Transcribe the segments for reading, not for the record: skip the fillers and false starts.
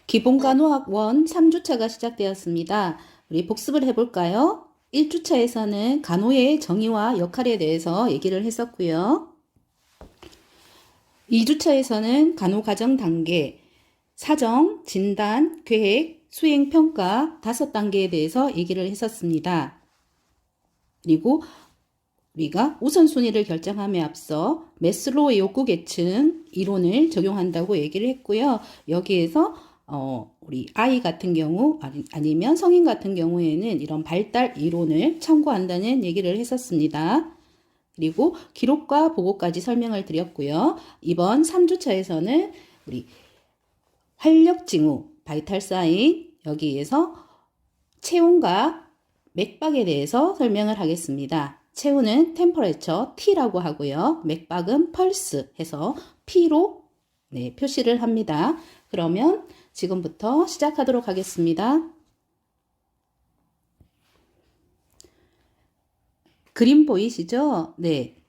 기본간호학 원 3주차가 시작되었습니다. 우리 복습을 해볼까요? 1주차에서는 간호의 정의와 역할에 대해서 얘기를 했었고요. 2주차에서는 간호과정 단계, 사정, 진단, 계획, 수행, 평가 5단계에 대해서 얘기를 했었습니다. 그리고 우리가 우선순위를 결정함에 앞서 매슬로우의 욕구 계층 이론을 적용한다고 얘기를 했고요. 여기에서 우리 아이 같은 경우 아니면 성인 같은 경우에는 이런 발달 이론을 참고한다는 얘기를 했었습니다. 그리고 기록과 보고까지 설명을 드렸고요. 이번 3주차에서는 우리 활력징후, 바이탈 사인 여기에서 체온과 맥박에 대해서 설명을 하겠습니다. 체온은 템퍼레처 T라고 하고요. 맥박은 펄스 해서 P로 표시를 합니다. 그러면 지금부터 시작하도록 하겠습니다. 그림 보이시죠? 네.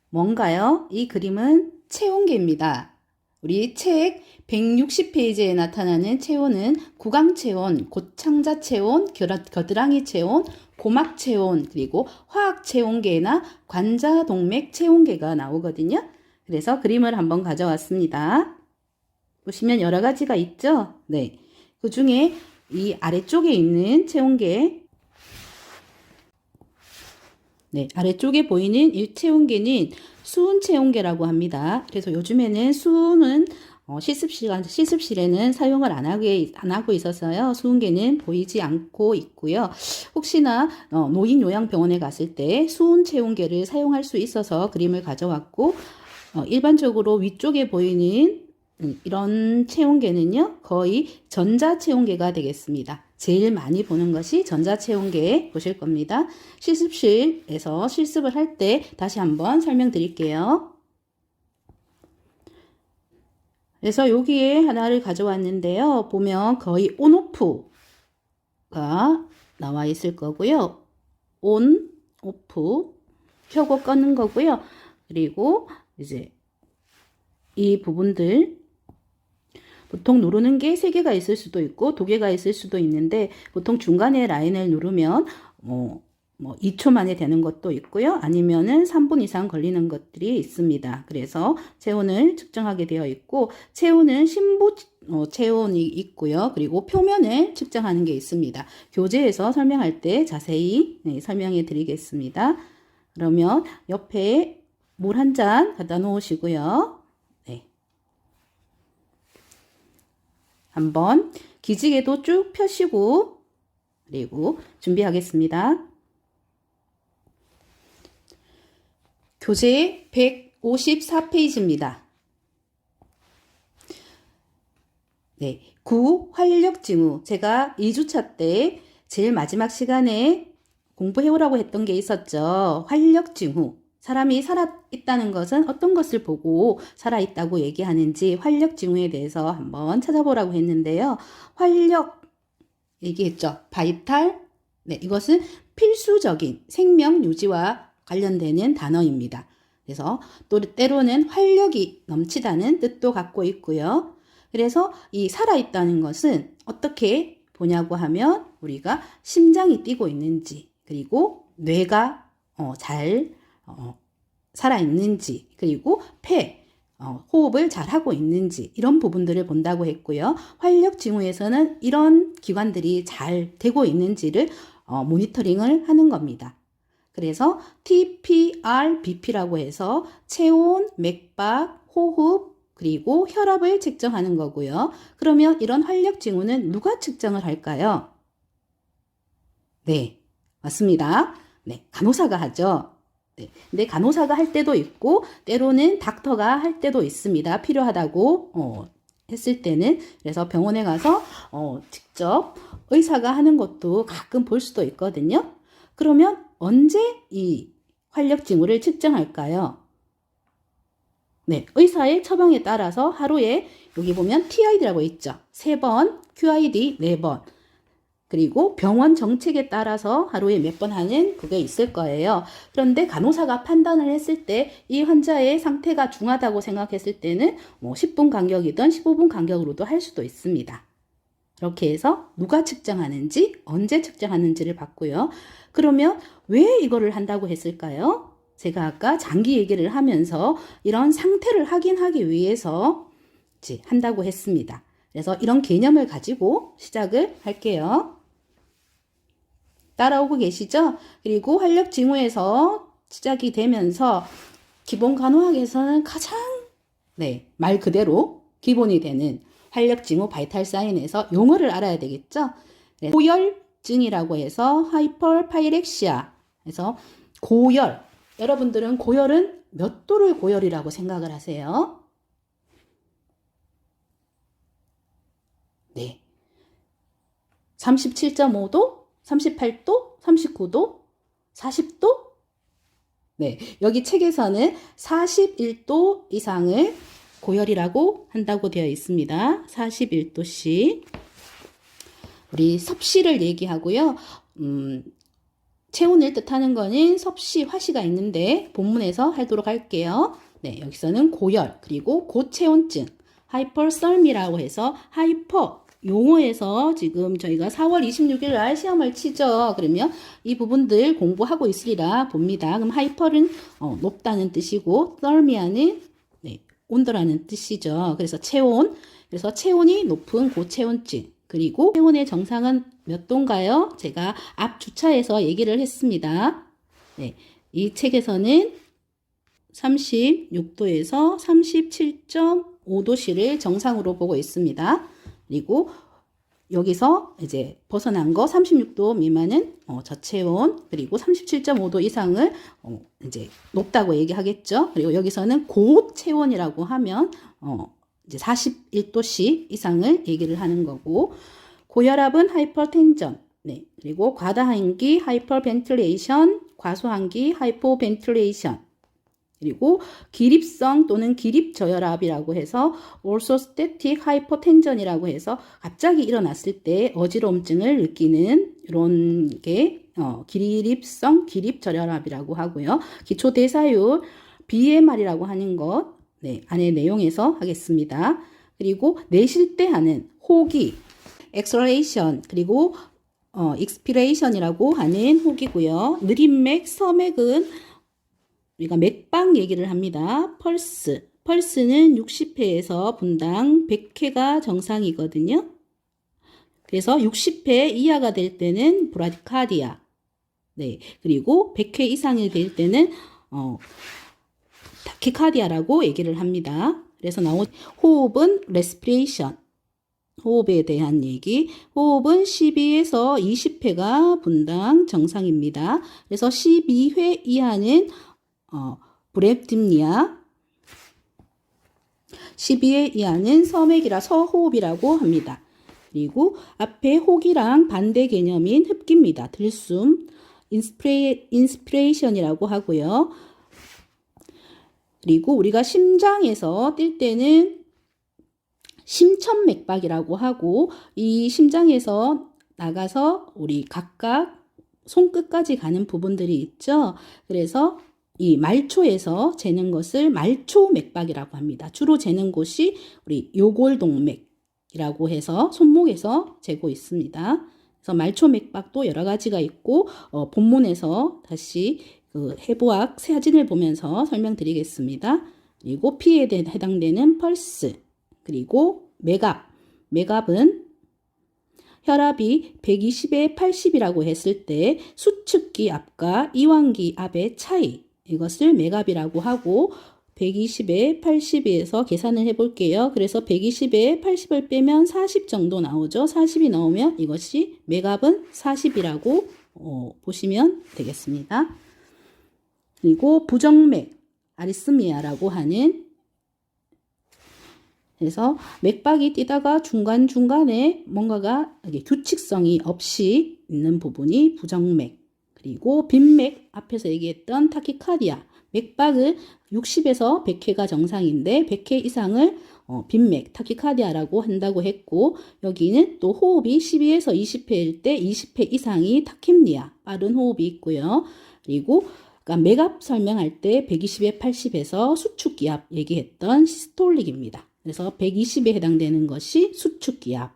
뭔가요? 이 그림은 체온계입니다. 우리 책 160페이지에 나타나는 체온은 구강체온, 고창자체온, 겨드랑이체온, 고막체온, 그리고 화학체온계나 관자동맥체온계가 나오거든요. 그래서 그림을 한번 가져왔습니다. 보시면 여러 가지가 있죠? 네. 그 중에 이 아래쪽에 있는 체온계, 아래쪽에 보이는 이 체온계는 수은 체온계라고 합니다. 그래서 요즘에는 수은은 실습실에는 사용을 안 하고 있어서요. 수은계는 보이지 않고 있고요. 혹시나 노인요양병원에 갔을 때 수은 체온계를 사용할 수 있어서 그림을 가져왔고, 일반적으로 위쪽에 보이는 이런 체온계는요, 거의 전자체온계가 되겠습니다. 제일 많이 보는 것이 전자체온계 보실 겁니다. 실습실에서 실습을 할 때 다시 한번 설명드릴게요. 그래서 여기에 하나를 가져왔는데요. 보면 거의 온오프가 나와 있을 거고요. 온, 오프, 켜고 끄는 거고요. 그리고 이제 이 부분들 보통 누르는 게 3개가 있을 수도 있고 2개가 있을 수도 있는데 보통 중간에 라인을 누르면 2초 만에 되는 것도 있고요. 아니면은 3분 이상 걸리는 것들이 있습니다. 그래서 체온을 측정하게 되어 있고 체온은 심부 체온이 있고요. 그리고 표면을 측정하는 게 있습니다. 교재에서 설명할 때 자세히 설명해 드리겠습니다. 그러면 옆에 물 한 잔 갖다 놓으시고요. 한번 기지개도 쭉 펴시고 그리고 준비하겠습니다. 교재 154페이지입니다. 네, 구활력징후. 제가 2주차 때 제일 마지막 시간에 공부해오라고 했던 게 있었죠. 활력징후. 사람이 살아있다는 것은 어떤 것을 보고 살아있다고 얘기하는지 활력징후에 대해서 한번 찾아보라고 했는데요. 활력 얘기했죠. 바이탈. 네, 이것은 필수적인 생명 유지와 관련되는 단어입니다. 그래서 또 때로는 활력이 넘치다는 뜻도 갖고 있고요. 그래서 이 살아있다는 것은 어떻게 보냐고 하면 우리가 심장이 뛰고 있는지 그리고 뇌가 잘 살아있는지 그리고 폐 호흡을 잘 하고 있는지 이런 부분들을 본다고 했고요. 활력징후에서는 이런 기관들이 잘 되고 있는지를 모니터링을 하는 겁니다. 그래서 TPRBP라고 해서 체온, 맥박, 호흡, 그리고 혈압을 측정하는 거고요. 그러면 이런 활력징후는 누가 측정을 할까요? 네, 맞습니다. 네, 간호사가 하죠. 네, 근데 간호사가 할 때도 있고 때로는 닥터가 할 때도 있습니다. 필요하다고 했을 때는. 그래서 병원에 가서 직접 의사가 하는 것도 가끔 볼 수도 있거든요. 그러면 언제 이 활력징후를 측정할까요? 네, 의사의 처방에 따라서 하루에 여기 보면 TID라고 있죠. 3번, QID 4번. 그리고 병원 정책에 따라서 하루에 몇 번 하는 그게 있을 거예요. 그런데 간호사가 판단을 했을 때 이 환자의 상태가 중하다고 생각했을 때는 뭐 10분 간격이든 15분 간격으로도 할 수도 있습니다. 이렇게 해서 누가 측정하는지, 언제 측정하는지를 봤고요. 그러면 왜 이거를 한다고 했을까요? 제가 아까 장기 얘기를 하면서 이런 상태를 확인하기 위해서 한다고 했습니다. 그래서 이런 개념을 가지고 시작을 할게요. 따라오고 계시죠? 그리고 활력 징후에서 시작이 되면서 기본 간호학에서는 가장 말 그대로 기본이 되는 활력 징후 바이탈 사인에서 용어를 알아야 되겠죠? 고열증이라고 해서 하이퍼파이렉시아. 그래서 고열. 여러분들은 고열은 몇 도를 고열이라고 생각을 하세요? 네. 37.5도, 38도, 39도, 40도? 네. 여기 책에서는 41도 이상을 고열이라고 한다고 되어 있습니다. 41도씨. 우리 섭씨를 얘기하고요. 체온을 뜻하는 거는 섭씨, 화씨가 있는데 본문에서 하도록 할게요. 네, 여기서는 고열, 그리고 고체온증, 하이퍼썰미라고 해서 하이퍼 용어에서 지금 저희가 4월 26일 날 시험을 치죠. 그러면 이 부분들 공부하고 있으리라 봅니다. 그럼 하이퍼는 높다는 뜻이고 썰미아는 온도라는 뜻이죠. 그래서 체온, 그래서 체온이 높은 고체온증, 그리고 체온의 정상은 몇 도인가요? 제가 앞 주차에서 얘기를 했습니다. 네, 이 책에서는 36도에서 37.5도씨를 정상으로 보고 있습니다. 그리고 여기서 이제 벗어난 거 36도 미만은 저체온, 그리고 37.5도 이상을 이제 높다고 얘기하겠죠. 그리고 여기서는 고체온이라고 하면 이제 41도씨 이상을 얘기를 하는 거고, 고혈압은 하이퍼텐전, 그리고 과다한기 하이퍼벤틸레이션, 과소한기 하이포벤틸레이션, 그리고 기립성 또는 기립저혈압이라고 해서 orthostatic hypotension이라고 해서 갑자기 일어났을 때 어지러움증을 느끼는 이런 게 기립성 기립저혈압이라고 하고요. 기초대사율 BMR이라고 하는 것 안에 내용에서 하겠습니다. 그리고 내쉴 때 하는 호기 exhalation, 그리고 expiration이라고 하는 호기고요. 느린 맥, 서맥은 우리가 맥박 얘기를 합니다. 펄스는 60회에서 분당 100회가 정상이거든요. 그래서 60회 이하가 될 때는 브라디카디아, 그리고 100회 이상이 될 때는 타키카디아라고 얘기를 합니다. 그래서 나온 호흡은 레스피레이션, 호흡에 대한 얘기. 호흡은 12에서 20회가 분당 정상입니다. 그래서 12회 이하는 브랩딥니아, 12회 이하는 서맥이라 서호흡이라고 합니다. 그리고 앞에 호기랑 반대 개념인 흡기입니다. 들숨, 인스피레이션이라고 하고요. 그리고 우리가 심장에서 뛸 때는 심천맥박이라고 하고, 이 심장에서 나가서 우리 각각 손끝까지 가는 부분들이 있죠. 그래서 이 말초에서 재는 것을 말초맥박이라고 합니다. 주로 재는 곳이 우리 요골동맥이라고 해서 손목에서 재고 있습니다. 그래서 말초맥박도 여러 가지가 있고 본문에서 다시 그 해부학 사진을 보면서 설명드리겠습니다. 그리고 피에 해당되는 펄스, 그리고 맥압은 혈압이 120에 80이라고 했을 때 수축기 압과 이완기 압의 차이, 이것을 맥압이라고 하고 120에 80에서 계산을 해볼게요. 그래서 120에 80을 빼면 40 정도 나오죠. 40이 나오면 이것이 맥압은 40이라고 보시면 되겠습니다. 그리고 부정맥, 아리스미아라고 하는, 그래서 맥박이 뛰다가 중간중간에 뭔가가 규칙성이 없이 있는 부분이 부정맥. 그리고 빈맥 앞에서 얘기했던 타키카디아 맥박은 60에서 100회가 정상인데 100회 이상을 빈맥 타키카디아라고 한다고 했고 여기는 또 호흡이 12에서 20회일 때 20회 이상이 타킴니아 빠른 호흡이 있고요. 그리고 그러니까 맥압 설명할 때 120에 80에서 수축기압 얘기했던 시스톨릭입니다. 그래서 120에 해당되는 것이 수축기압.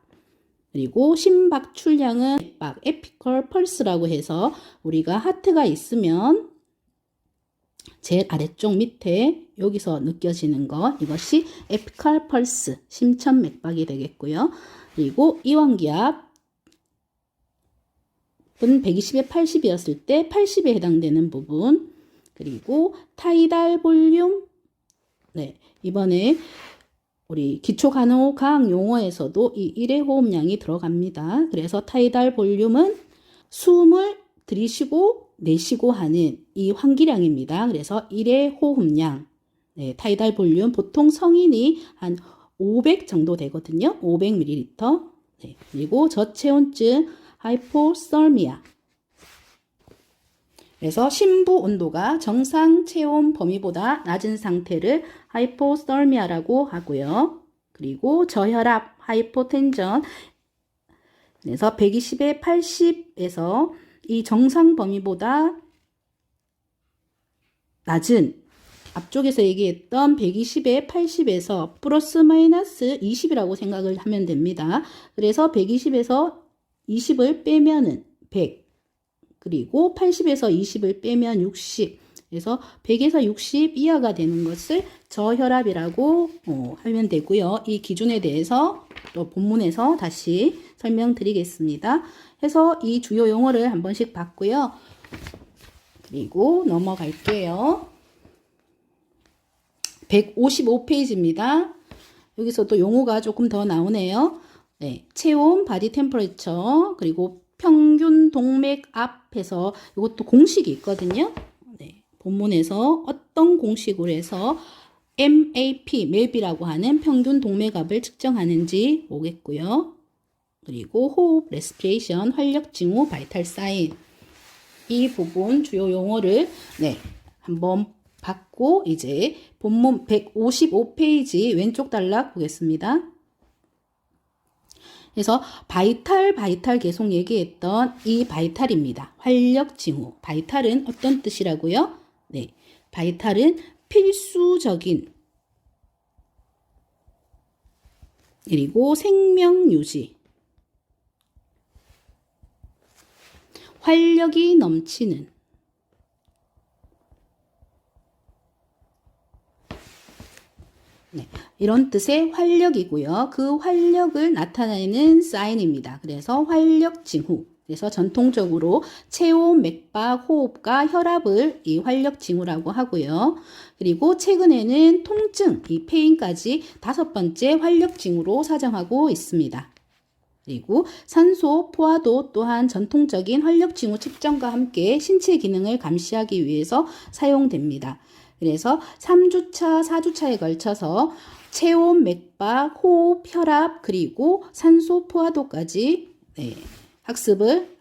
그리고 심박 출량은 맥박 에피컬 펄스라고 해서 우리가 하트가 있으면 제일 아래쪽 밑에 여기서 느껴지는 것 이것이 에피컬 펄스 심천 맥박이 되겠고요. 그리고 이완기압은 120에 80이었을 때 80에 해당되는 부분 그리고 타이달 볼륨 네 이번에 우리 기초간호과학 용어에서도 이 1회 호흡량이 들어갑니다. 그래서 타이달 볼륨은 숨을 들이쉬고 내쉬고 하는 이 환기량입니다. 그래서 1회 호흡량, 네, 타이달 볼륨 보통 성인이 한 500 정도 되거든요. 500ml. 네, 그리고 저체온증 하이포설미아. 그래서 심부 온도가 정상 체온 범위보다 낮은 상태를 하이포설미아라고 하고요. 그리고 저혈압, 하이포텐전. 그래서 120에 80에서 이 정상 범위보다 낮은 앞쪽에서 얘기했던 120에 80에서 플러스 마이너스 20이라고 생각을 하면 됩니다. 그래서 120에서 20을 빼면은 100 그리고 80에서 20을 빼면 60 그래서 100에서 60 이하가 되는 것을 저혈압이라고 하면 되고요. 이 기준에 대해서 또 본문에서 다시 설명드리겠습니다. 해서 이 주요 용어를 한 번씩 봤고요. 그리고 넘어갈게요. 155페이지입니다. 여기서 또 용어가 조금 더 나오네요. 네, 체온, 바디 템퍼레처, 그리고 평균 동맥 앞에서 이것도 공식이 있거든요. 네, 본문에서 어떤 공식으로 해서 MAP, 맵이라고 하는 평균 동맥압을 측정하는지 보겠고요. 그리고 호흡, 레스피레이션, 활력 징후, 바이탈 사인 이 부분 주요 용어를 네, 한번 받고 이제 본문 155페이지 왼쪽 단락 보겠습니다. 그래서 바이탈 계속 얘기했던 이 바이탈입니다. 활력 징후. 바이탈은 어떤 뜻이라고요? 네, 바이탈은 필수적인 그리고 생명 유지 활력이 넘치는 네, 이런 뜻의 활력이고요. 그 활력을 나타내는 사인입니다. 그래서 활력 징후. 그래서 전통적으로 체온, 맥박, 호흡과 혈압을 이 활력 징후라고 하고요. 그리고 최근에는 통증, 이 페인까지 5번째 활력 징후로 사정하고 있습니다. 그리고 산소 포화도 또한 전통적인 활력 징후 측정과 함께 신체 기능을 감시하기 위해서 사용됩니다. 그래서 3주차, 4주차에 걸쳐서 체온, 맥박, 호흡, 혈압, 그리고 산소 포화도까지 학습을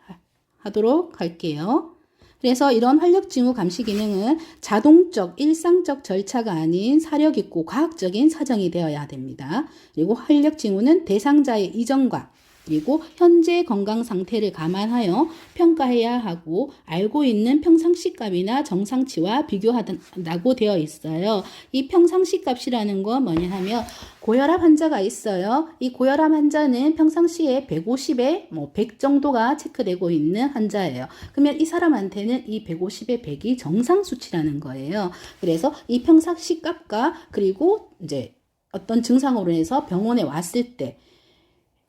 하도록 할게요. 그래서 이런 활력 징후 감시 기능은 자동적, 일상적 절차가 아닌 사력 있고 과학적인 사정이 되어야 됩니다. 그리고 활력 징후는 대상자의 이전과 그리고 현재 건강 상태를 감안하여 평가해야 하고 알고 있는 평상시 값이나 정상치와 비교한다고 되어 있어요. 이 평상시 값이라는 건 뭐냐 하면 고혈압 환자가 있어요. 이 고혈압 환자는 평상시에 150에 100 정도가 체크되고 있는 환자예요. 그러면 이 사람한테는 이 150에 100이 정상 수치라는 거예요. 그래서 이 평상시 값과 그리고 이제 어떤 증상으로 해서 병원에 왔을 때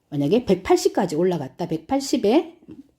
만약에 180까지 올라갔다. 180에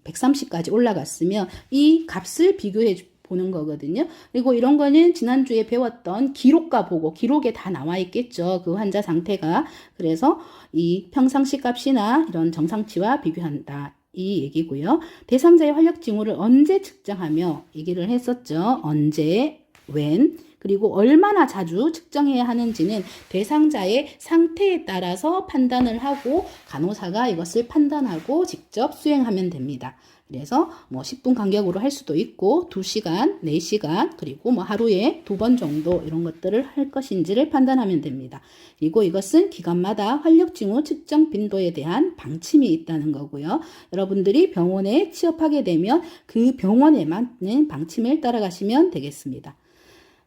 130까지 올라갔으면 이 값을 비교해 보는 거거든요. 그리고 이런 거는 지난주에 배웠던 기록과 보고 기록에 다 나와 있겠죠. 그 환자 상태가. 그래서 이 평상시 값이나 이런 정상치와 비교한다. 이 얘기고요. 대상자의 활력 징후를 언제 측정하며 얘기를 했었죠. 언제, when, 그리고 얼마나 자주 측정해야 하는지는 대상자의 상태에 따라서 판단을 하고 간호사가 이것을 판단하고 직접 수행하면 됩니다. 그래서 뭐 10분 간격으로 할 수도 있고 2시간, 4시간, 그리고 뭐 하루에 2번 정도 이런 것들을 할 것인지를 판단하면 됩니다. 그리고 이것은 기관마다 활력징후 측정 빈도에 대한 방침이 있다는 거고요. 여러분들이 병원에 취업하게 되면 그 병원에 맞는 방침을 따라가시면 되겠습니다.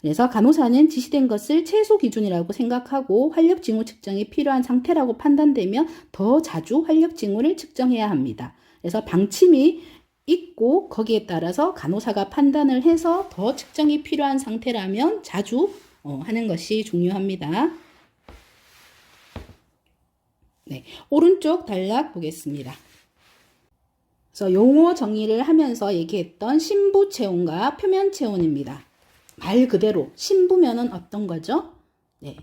그래서 간호사는 지시된 것을 최소 기준이라고 생각하고 활력징후 측정이 필요한 상태라고 판단되면 더 자주 활력징후를 측정해야 합니다. 그래서 방침이 있고 거기에 따라서 간호사가 판단을 해서 더 측정이 필요한 상태라면 자주 하는 것이 중요합니다. 네, 오른쪽 단락 보겠습니다. 그래서 용어 정의를 하면서 얘기했던 심부 체온과 표면 체온입니다. 말 그대로 심부면은 어떤 거죠? 네,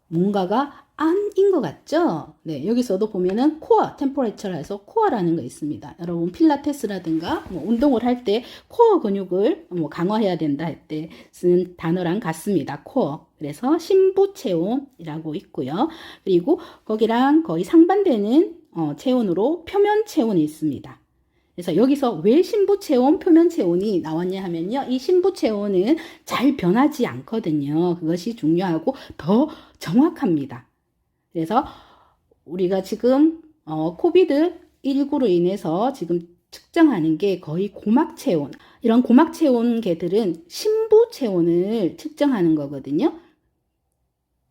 뭔가가 안인 것 같죠? 네, 여기서도 보면은 코어 템퍼레처라 해서 코어라는 거 있습니다. 여러분 필라테스라든가 뭐 운동을 할 때 코어 근육을 뭐 강화해야 된다 할 때 쓰는 단어랑 같습니다. 코어. 그래서 심부 체온이라고 있고요. 그리고 거기랑 거의 상반되는 체온으로 표면 체온이 있습니다. 그래서 여기서 왜 심부 체온, 표면 체온이 나왔냐 하면요. 이 심부 체온은 잘 변하지 않거든요. 그것이 중요하고 더 정확합니다. 그래서 우리가 지금 코비드19로 인해서 지금 측정하는 게 거의 고막 체온. 이런 고막 체온계들은 심부 체온을 측정하는 거거든요.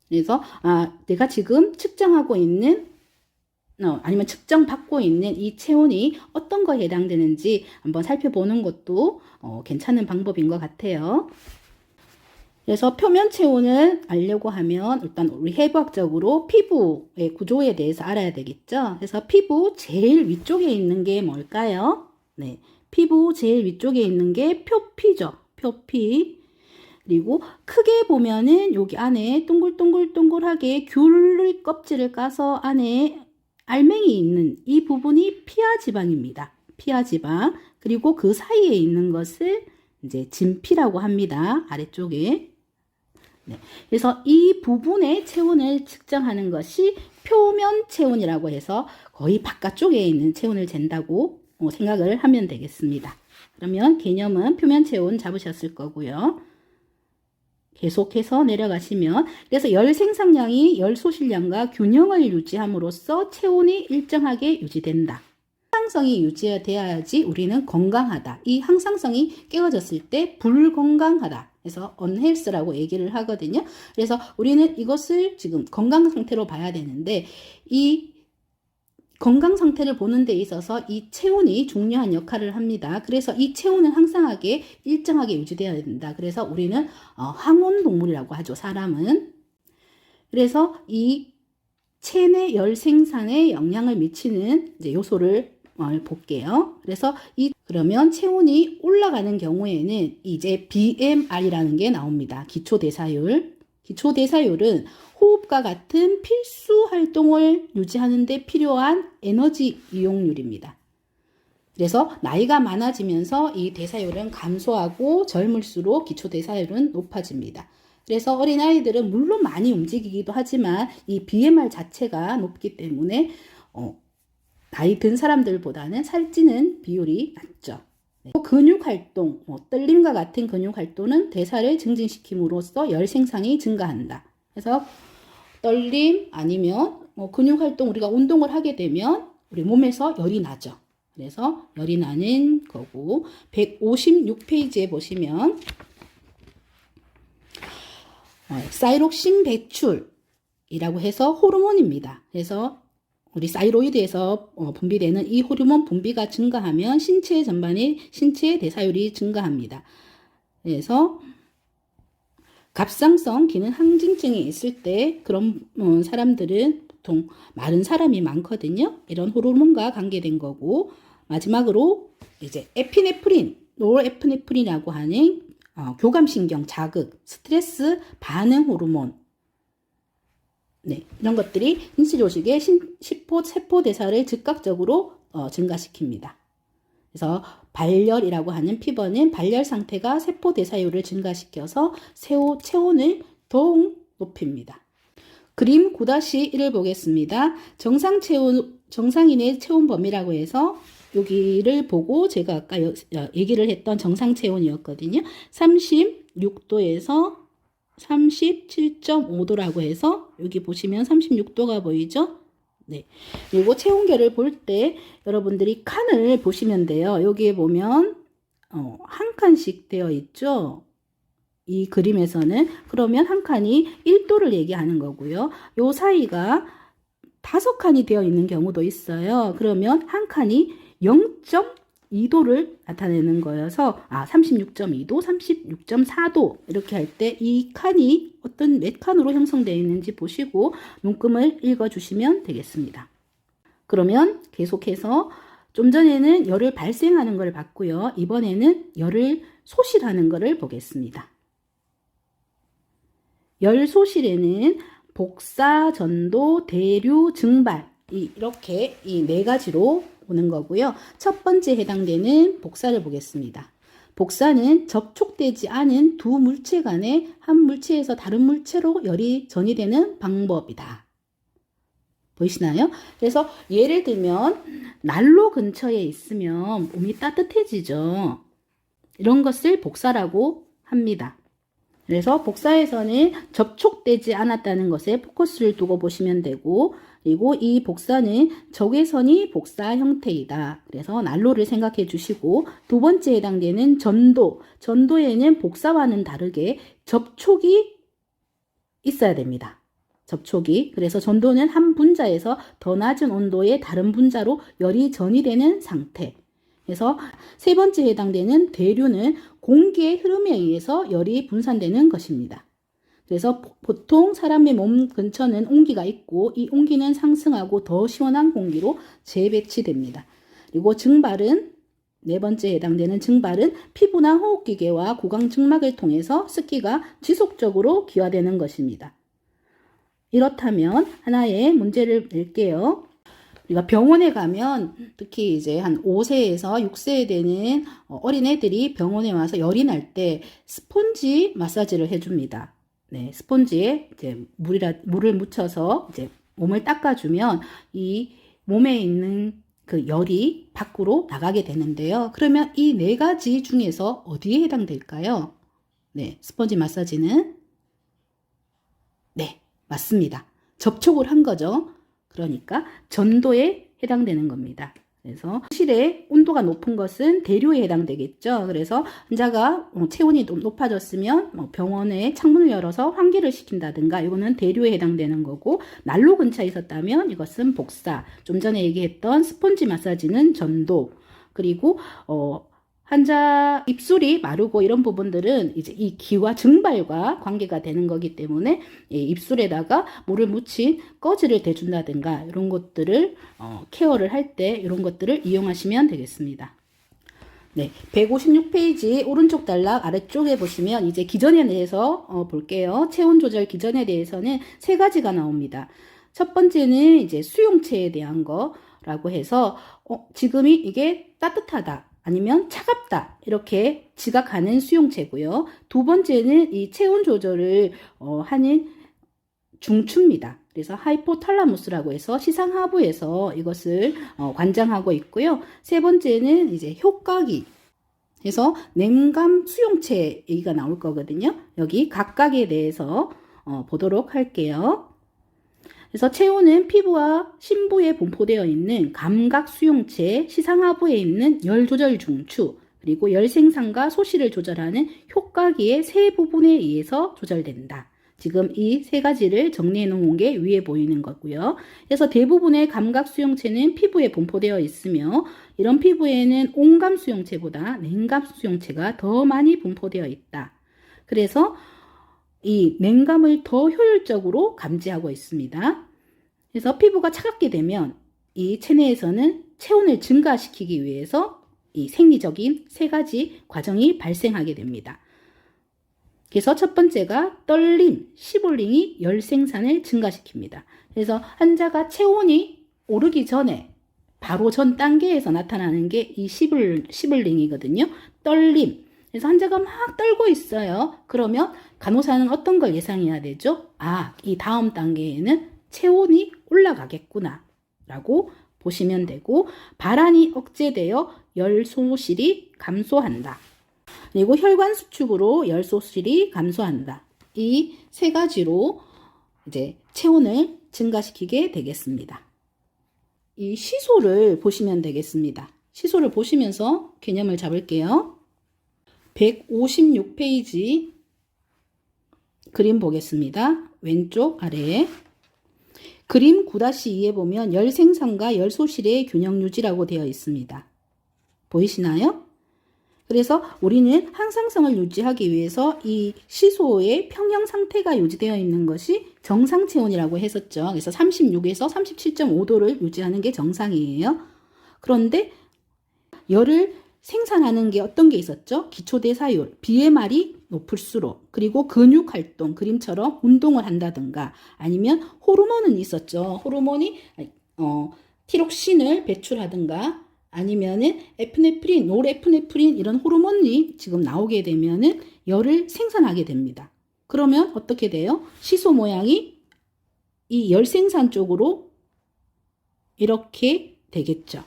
그래서 내가 지금 측정하고 있는 아니면 측정받고 있는 이 체온이 어떤 거에 해당되는지 한번 살펴보는 것도 괜찮은 방법인 것 같아요. 그래서 표면 체온을 알려고 하면 일단 우리 해부학적으로 피부의 구조에 대해서 알아야 되겠죠. 그래서 피부 제일 위쪽에 있는 게 뭘까요? 네, 피부 제일 위쪽에 있는 게 표피죠. 표피. 그리고 크게 보면은 여기 안에 동글동글동글하게 귤 껍질을 까서 안에 알맹이 있는 이 부분이 피하 지방입니다. 피하 지방. 그리고 그 사이에 있는 것을 이제 진피라고 합니다. 아래쪽에. 네. 그래서 이 부분의 체온을 측정하는 것이 표면 체온이라고 해서 거의 바깥쪽에 있는 체온을 잰다고 생각을 하면 되겠습니다. 그러면 개념은 표면 체온 잡으셨을 거고요. 계속해서 내려가시면 그래서 열 생산량이 열 소실량과 균형을 유지함으로써 체온이 일정하게 유지된다. 항상성이 유지되어야지 우리는 건강하다. 이 항상성이 깨어졌을 때 불건강하다. 그래서 unhealth라고 얘기를 하거든요. 그래서 우리는 이것을 지금 건강 상태로 봐야 되는데 이 건강 상태를 보는 데 있어서 이 체온이 중요한 역할을 합니다. 그래서 이 체온은 항상하게 일정하게 유지되어야 된다. 그래서 우리는 항온 동물이라고 하죠. 사람은. 그래서 이 체내 열 생산에 영향을 미치는 이제 요소를 볼게요. 그래서 그러면 체온이 올라가는 경우에는 이제 BMR이라는 게 나옵니다. 기초대사율. 기초대사율은 호흡과 같은 필수 활동을 유지하는 데 필요한 에너지 이용률입니다. 그래서 나이가 많아지면서 이 대사율은 감소하고 젊을수록 기초대사율은 높아집니다. 그래서 어린아이들은 물론 많이 움직이기도 하지만 이 BMR 자체가 높기 때문에 나이 든 사람들보다는 살찌는 비율이 낮죠. 네. 근육활동, 떨림과 같은 근육활동은 대사를 증진시킴으로써 열 생산이 증가한다. 그래서 떨림 아니면 근육활동 우리가 운동을 하게 되면 우리 몸에서 열이 나죠. 그래서 열이 나는 거고 156페이지에 보시면 사이록신 배출이라고 해서 호르몬입니다. 그래서 우리 사이로이드에서 분비되는 이 호르몬 분비가 증가하면 신체 전반의 신체 대사율이 증가합니다. 그래서 갑상선 기능 항진증이 있을 때 그런 사람들은 보통 마른 사람이 많거든요. 이런 호르몬과 관계된 거고 마지막으로 이제 에피네프린, 노르에피네프린이라고 하는 교감신경 자극, 스트레스 반응 호르몬 네, 이런 것들이 인슐린식의 세포 대사를 즉각적으로 증가시킵니다. 그래서 발열이라고 하는 피버는 발열 상태가 세포 대사율을 증가시켜서 체온을 더욱 높입니다. 그림 9-1을 보겠습니다. 정상인의 체온 범위라고 해서 여기를 보고 제가 아까 얘기를 했던 정상 체온이었거든요. 36도에서 37.5도라고 해서 여기 보시면 36도가 보이죠? 네. 그리고 체온계를 볼 때 여러분들이 칸을 보시면 돼요. 여기에 보면 한 칸씩 되어 있죠? 이 그림에서는. 그러면 한 칸이 1도를 얘기하는 거고요. 요 사이가 5칸이 되어 있는 경우도 있어요. 그러면 한 칸이 0.2도를 나타내는 거여서 36.2도, 36.4도 이렇게 할 때 이 칸이 어떤 몇 칸으로 형성되어 있는지 보시고 눈금을 읽어주시면 되겠습니다. 그러면 계속해서 좀 전에는 열을 발생하는 걸 봤고요. 이번에는 열을 소실하는 것을 보겠습니다. 열 소실에는 복사, 전도, 대류, 증발 이렇게 이 네 가지로 보는 거고요. 첫 번째 해당되는 복사를 보겠습니다. 복사는 접촉되지 않은 두 물체 간에 한 물체에서 다른 물체로 열이 전이되는 방법이다. 보이시나요? 그래서 예를 들면 난로 근처에 있으면 몸이 따뜻해지죠. 이런 것을 복사라고 합니다. 그래서 복사에서는 접촉되지 않았다는 것에 포커스를 두고 보시면 되고, 그리고 이 복사는 적외선이 복사 형태이다. 그래서 난로를 생각해 주시고, 두 번째 해당되는 전도. 전도에는 복사와는 다르게 접촉이 있어야 됩니다. 접촉이. 그래서 전도는 한 분자에서 더 낮은 온도의 다른 분자로 열이 전이되는 상태. 그래서 세 번째 해당되는 대류는 공기의 흐름에 의해서 열이 분산되는 것입니다. 그래서 보통 사람의 몸 근처는 온기가 있고 이 온기는 상승하고 더 시원한 공기로 재배치됩니다. 그리고 증발은 네 번째 해당되는 증발은 피부나 호흡기계와 구강증막을 통해서 습기가 지속적으로 기화되는 것입니다. 이렇다면 하나의 문제를 낼게요. 우리가 병원에 가면 특히 이제 한 5세에서 6세 되는 어린애들이 병원에 와서 열이 날 때 스폰지 마사지를 해줍니다. 네, 스폰지에 이제 물을 묻혀서 이제 몸을 닦아주면 이 몸에 있는 그 열이 밖으로 나가게 되는데요. 그러면 이 네 가지 중에서 어디에 해당될까요? 네, 스폰지 마사지는 네, 맞습니다. 접촉을 한 거죠. 그러니까 전도에 해당되는 겁니다. 그래서 실의 온도가 높은 것은 대류에 해당되겠죠. 그래서 환자가 체온이 높아졌으면 병원에 창문을 열어서 환기를 시킨다든가 이거는 대류에 해당되는 거고, 난로 근처에 있었다면 이것은 복사, 좀 전에 얘기했던 스폰지 마사지는 전도, 그리고 환자 입술이 마르고 이런 부분들은 이제 이 기와 증발과 관계가 되는 거기 때문에 입술에다가 물을 묻힌 꺼지를 대준다든가 이런 것들을 케어를 할 때 이런 것들을 이용하시면 되겠습니다. 네, 156페이지 오른쪽 단락 아래쪽에 보시면 이제 기전에 대해서 볼게요. 체온 조절 기전에 대해서는 세 가지가 나옵니다. 첫 번째는 이제 수용체에 대한 거라고 해서 지금이 이게 따뜻하다. 아니면 차갑다 이렇게 지각하는 수용체고요. 두 번째는 이 체온 조절을 하는 중추입니다. 그래서 하이포탈라무스라고 해서 시상하부에서 이것을 관장하고 있고요. 세 번째는 이제 효각이 해서 냉감 수용체 얘기가 나올 거거든요. 여기 각각에 대해서 보도록 할게요. 그래서 체온은 피부와 심부에 분포되어 있는 감각 수용체, 시상하부에 있는 열 조절 중추, 그리고 열 생산과 소실을 조절하는 효과기의 세 부분에 의해서 조절된다. 지금 이 세 가지를 정리해 놓은 게 위에 보이는 거고요. 그래서 대부분의 감각 수용체는 피부에 분포되어 있으며 이런 피부에는 온감 수용체보다 냉감 수용체가 더 많이 분포되어 있다. 그래서 이 냉감을 더 효율적으로 감지하고 있습니다. 그래서 피부가 차갑게 되면 이 체내에서는 체온을 증가시키기 위해서 이 생리적인 세 가지 과정이 발생하게 됩니다. 그래서 첫 번째가 떨림, 시볼링이 열 생산을 증가시킵니다. 그래서 환자가 체온이 오르기 전에 바로 전 단계에서 나타나는 게 이 시블링이거든요. 떨림. 그래서 환자가 막 떨고 있어요. 그러면 간호사는 어떤 걸 예상해야 되죠? 이 다음 단계에는 체온이 올라가겠구나 라고 보시면 되고, 발한이 억제되어 열 소실이 감소한다. 그리고 혈관 수축으로 열 소실이 감소한다. 이 세 가지로 이제 체온을 증가시키게 되겠습니다. 이 시소를 보시면 되겠습니다. 시소를 보시면서 개념을 잡을게요. 156페이지 그림 보겠습니다. 왼쪽 아래에 그림 9-2에 보면 열 생산과 열 소실의 균형 유지라고 되어 있습니다. 보이시나요? 그래서 우리는 항상성을 유지하기 위해서 이 시소의 평형 상태가 유지되어 있는 것이 정상 체온이라고 했었죠. 그래서 36에서 37.5도를 유지하는 게 정상이에요. 그런데 열을 생산하는 게 어떤 게 있었죠? 기초대사율, BMR이 높을수록, 그리고 근육활동, 그림처럼 운동을 한다든가, 아니면 호르몬은 있었죠. 호르몬이 티록신을 배출하든가, 아니면은 에프네프린, 노르에프네프린 이런 호르몬이 지금 나오게 되면은 열을 생산하게 됩니다. 그러면 어떻게 돼요? 시소 모양이 이 열 생산 쪽으로 이렇게 되겠죠.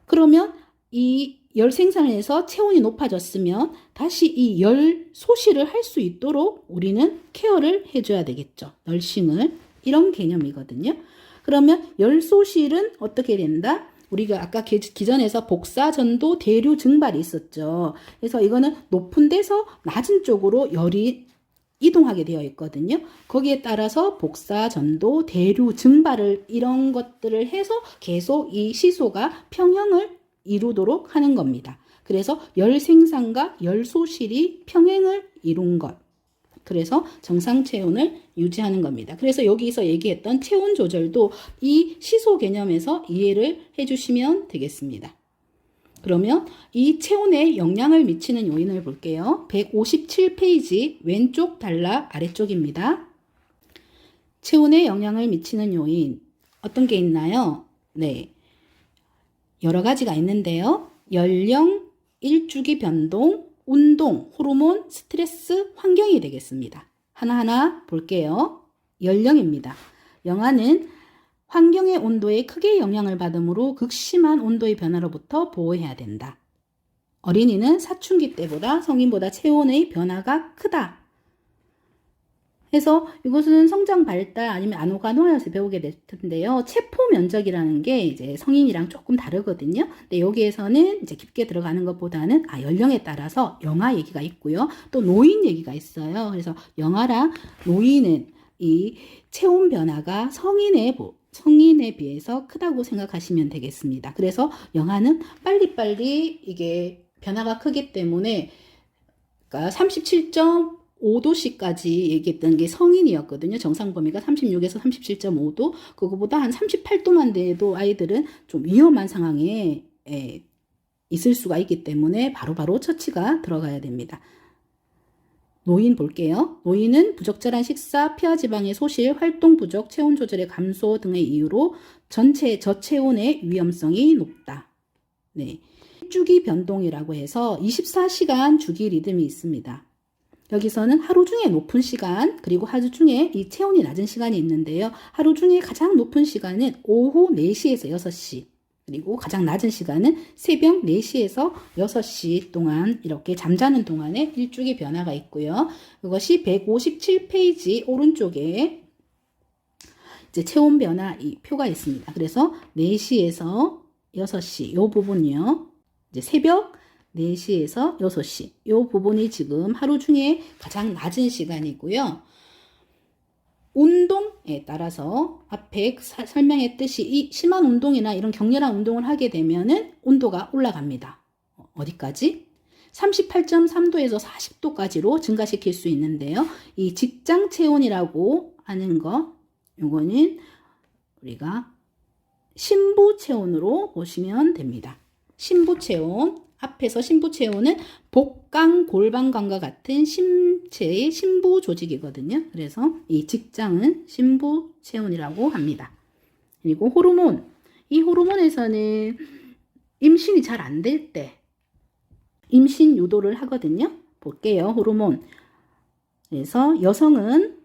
그러면 이 열 생산을 해서 체온이 높아졌으면 다시 이 열 소실을 할 수 있도록 우리는 케어를 해줘야 되겠죠. 널싱을. 이런 개념이거든요. 그러면 열 소실은 어떻게 된다? 우리가 아까 기전에서 복사, 전도, 대류, 증발이 있었죠. 그래서 이거는 높은 데서 낮은 쪽으로 열이 이동하게 되어 있거든요. 거기에 따라서 복사, 전도, 대류, 증발을 이런 것들을 해서 계속 이 시소가 평형을 이루도록 하는 겁니다. 그래서 열 생산과 열 소실이 평행을 이룬 것. 그래서 정상 체온을 유지하는 겁니다. 그래서 여기서 얘기했던 체온 조절도 이 시소 개념에서 이해를 해주시면 되겠습니다. 그러면 이 체온에 영향을 미치는 요인을 볼게요. 157페이지 왼쪽 단락 아래쪽입니다. 체온에 영향을 미치는 요인 어떤 게 있나요? 네, 여러 가지가 있는데요. 연령, 일주기 변동, 운동, 호르몬, 스트레스, 환경이 되겠습니다. 하나하나 볼게요. 연령입니다. 영아는 환경의 온도에 크게 영향을 받으므로 극심한 온도의 변화로부터 보호해야 된다. 어린이는 사춘기 때보다 성인보다 체온의 변화가 크다. 해서 이것은 성장 발달 아니면 안오가노에서 배우게 될 텐데요. 체포 면적이라는 게 이제 성인이랑 조금 다르거든요. 근데 여기에서는 이제 깊게 들어가는 것보다는 연령에 따라서 영아 얘기가 있고요. 또 노인 얘기가 있어요. 그래서 영아랑 노인은 이 체온 변화가 성인에 비해서 크다고 생각하시면 되겠습니다. 그래서 영아는 빨리빨리 이게 변화가 크기 때문에 그러니까 37.5도씨까지 얘기했던 게 성인이었거든요. 정상 범위가 36에서 37.5도. 그거보다 한 38도만 돼도 아이들은 좀 위험한 상황에 있을 수가 있기 때문에 바로바로 처치가 들어가야 됩니다. 노인 볼게요. 노인은 부적절한 식사, 피하지방의 소실, 활동 부족, 체온 조절의 감소 등의 이유로 전체 저체온의 위험성이 높다. 네. 주기 변동이라고 해서 24시간 주기 리듬이 있습니다. 여기서는 하루 중에 높은 시간, 그리고 하루 중에 이 체온이 낮은 시간이 있는데요. 하루 중에 가장 높은 시간은 오후 4시에서 6시, 그리고 가장 낮은 시간은 새벽 4시에서 6시 동안 이렇게 잠자는 동안에 일주기 변화가 있고요. 그것이 157페이지 오른쪽에 이제 체온 변화 이 표가 있습니다. 그래서 4시에서 6시 이 부분이요. 이제 새벽 4시에서 6시 이 부분이 지금 하루 중에 가장 낮은 시간이고요. 운동에 따라서 앞에 설명했듯이 이 심한 운동이나 이런 격렬한 운동을 하게 되면은 온도가 올라갑니다. 어디까지? 38.3도에서 40도까지로 증가시킬 수 있는데요. 이 직장 체온이라고 하는 거, 요거는 우리가 신부 체온으로 보시면 됩니다. 신부 체온, 앞에서 신부 체온은 복강, 골반강과 같은 신체의 신부 조직이거든요. 그래서 이 직장은 신부 체온이라고 합니다. 그리고 호르몬, 이 호르몬에서는 임신이 잘 안 될 때 임신 유도를 하거든요. 볼게요. 호르몬. 그래서 여성은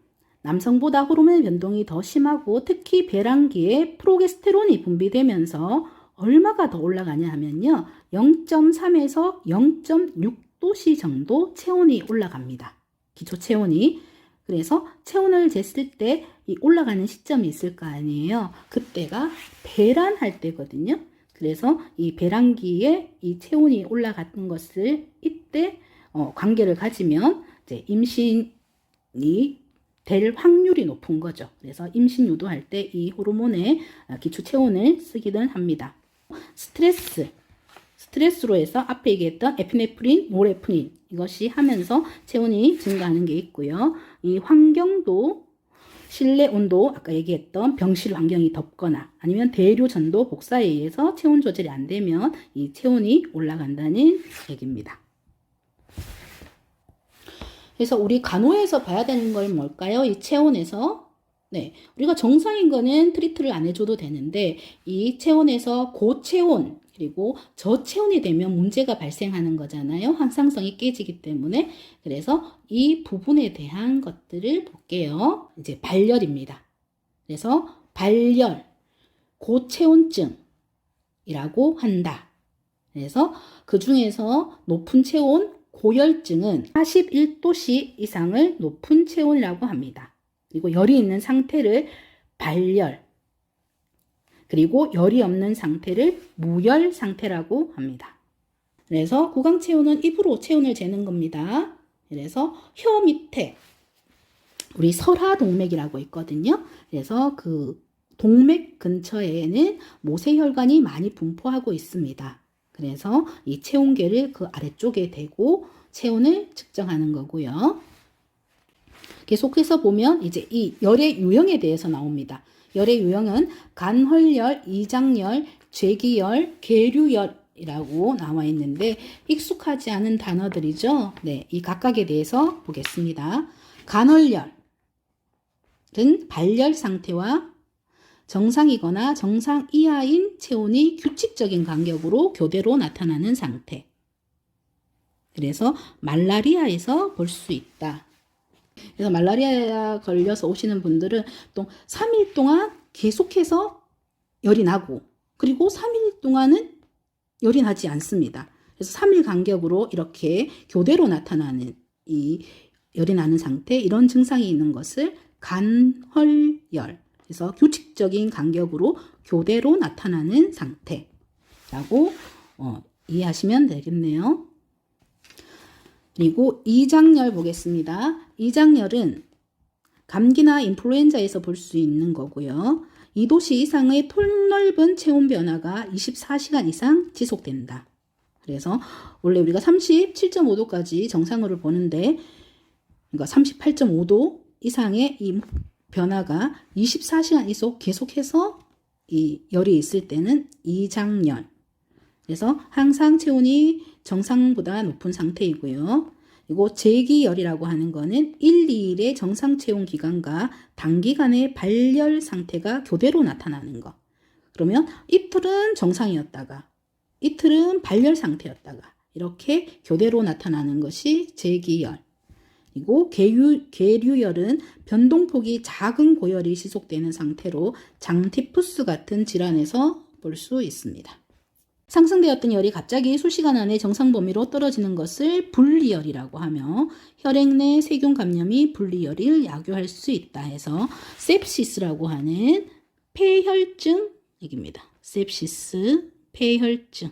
남성보다 호르몬 변동이 더 심하고 특히 배란기에 프로게스테론이 분비되면서 얼마가 더 올라가냐 하면요. 0.3에서 0.6도씨 정도 체온이 올라갑니다. 기초 체온이. 그래서 체온을 쟀을 때 이 올라가는 시점이 있을 거 아니에요. 그때가 배란할 때거든요. 그래서 이 배란기에 이 체온이 올라가는 것을 이때 관계를 가지면 이제 임신이 될 확률이 높은 거죠. 그래서 임신 유도할 때 이 호르몬의 기초 체온을 쓰기는 합니다. 스트레스로 해서 앞에 얘기했던 에피네프린, 노레프린 이것이 하면서 체온이 증가하는 게 있고요. 이 환경도 실내 온도 아까 얘기했던 병실 환경이 덥거나 아니면 대류 전도 복사에 의해서 체온 조절이 안 되면 이 체온이 올라간다는 얘기입니다. 그래서 우리 간호에서 봐야 되는 건 뭘까요? 이 체온에서 우리가 정상인 거는 트리트를 안 해줘도 되는데 이 체온에서 고체온 그리고 저체온이 되면 문제가 발생하는 거잖아요. 항상성이 깨지기 때문에. 그래서 이 부분에 대한 것들을 볼게요. 이제 발열입니다. 그래서 발열, 고체온증이라고 한다. 그래서 그 중에서 높은 체온, 고열증은 41도씨 이상을 높은 체온이라고 합니다. 그리고 열이 있는 상태를 발열, 그리고 열이 없는 상태를 무열 상태라고 합니다. 그래서 구강 체온은 입으로 체온을 재는 겁니다. 그래서 혀 밑에 우리 설하동맥이라고 있거든요. 그래서 그 동맥 근처에는 모세혈관이 많이 분포하고 있습니다. 그래서 이 체온계를 그 아래쪽에 대고 체온을 측정하는 거고요. 계속해서 보면 이제 이 열의 유형에 대해서 나옵니다. 열의 유형은 간헐열, 이장열, 죄기열, 계류열이라고 나와 있는데 익숙하지 않은 단어들이죠. 이 각각에 대해서 보겠습니다. 간헐열은 발열 상태와 정상이거나 정상 이하인 체온이 규칙적인 간격으로 교대로 나타나는 상태. 그래서 말라리아에서 볼 수 있다. 그래서 말라리아 걸려서 오시는 분들은 또 3일 동안 계속해서 열이 나고 그리고 3일 동안은 열이 나지 않습니다. 그래서 3일 간격으로 이렇게 교대로 나타나는 이 열이 나는 상태, 이런 증상이 있는 것을 간헐열, 그래서 규칙적인 간격으로 교대로 나타나는 상태라고 이해하시면 되겠네요. 그리고 이장열 보겠습니다. 이장열은 감기나 인플루엔자에서 볼 수 있는 거고요. 2도씨 이상의 폭넓은 체온 변화가 24시간 이상 지속된다. 그래서 원래 우리가 37.5도까지 정상으로 보는데, 그러니까 38.5도 이상의 이 변화가 24시간 이상 계속해서 이 열이 있을 때는 이장열. 그래서 항상 체온이 정상보다 높은 상태이고요. 그리고 재기열이라고 하는 거는 1, 2일의 정상 체온 기간과 단기간의 발열 상태가 교대로 나타나는 거. 그러면 이틀은 정상이었다가 이틀은 발열 상태였다가 이렇게 교대로 나타나는 것이 재기열. 그리고 계류열은 변동폭이 작은 고열이 지속되는 상태로 장티푸스 같은 질환에서 볼 수 있습니다. 상승되었던 열이 갑자기 수시간 안에 정상 범위로 떨어지는 것을 분리열이라고 하며 혈액 내 세균 감염이 분리열을 야기할 수 있다 해서 셉시스라고 하는 폐혈증 얘기입니다. 셉시스, 폐혈증.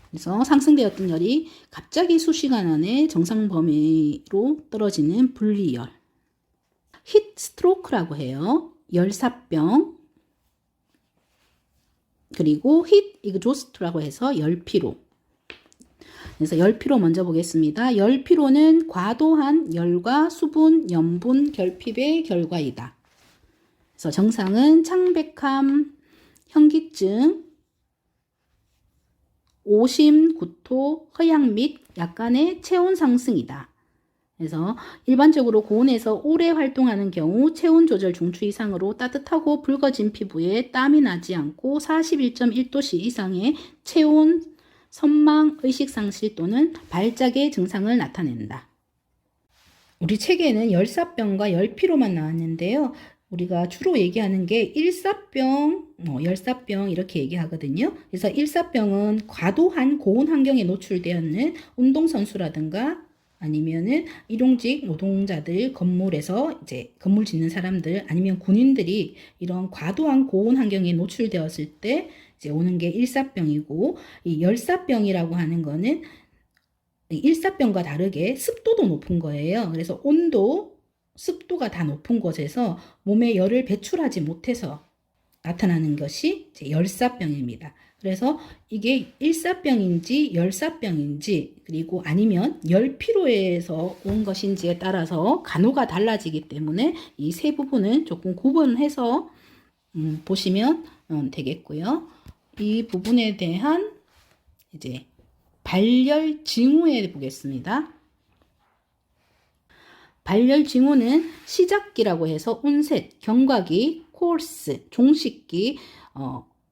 그래서 상승되었던 열이 갑자기 수시간 안에 정상 범위로 떨어지는 분리열. 히트스트로크라고 해요. 열사병. 그리고 힛 이그조스트라고 해서 열피로. 그래서 열피로 먼저 보겠습니다. 열피로는 과도한 열과 수분, 염분 결핍의 결과이다. 그래서 정상은 창백함, 현기증, 오심, 구토, 허약 및 약간의 체온 상승이다. 그래서 일반적으로 고온에서 오래 활동하는 경우 체온 조절 중추 이상으로 따뜻하고 붉어진 피부에 땀이 나지 않고 41.1도씨 이상의 체온, 선망, 의식 상실 또는 발작의 증상을 나타낸다. 우리 책에는 열사병과 열피로만 나왔는데요. 우리가 주로 얘기하는 게 일사병, 열사병 이렇게 얘기하거든요. 그래서 일사병은 과도한 고온 환경에 노출되었는 운동선수라든가 아니면은 일용직 노동자들, 건물에서 이제 건물 짓는 사람들 아니면 군인들이 이런 과도한 고온 환경에 노출되었을 때 이제 오는 게 일사병이고, 이 열사병이라고 하는 거는 일사병과 다르게 습도도 높은 거예요. 그래서 온도, 습도가 다 높은 곳에서 몸에 열을 배출하지 못해서 나타나는 것이 이제 열사병입니다. 그래서 이게 일사병인지 열사병인지 그리고 아니면 열피로에서 온 것인지에 따라서 간호가 달라지기 때문에 이 세 부분은 조금 구분해서 보시면 되겠고요. 이 부분에 대한 이제 발열 징후에 보겠습니다. 발열 징후는 시작기라고 해서 온셋, 경과기, 코urse, 종식기,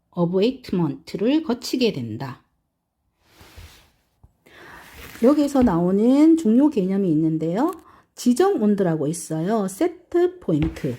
어베이트먼트를 거치게 된다. 여기서 나오는 중요 개념이 있는데요. 지정 온도라고 있어요. 세트 포인트.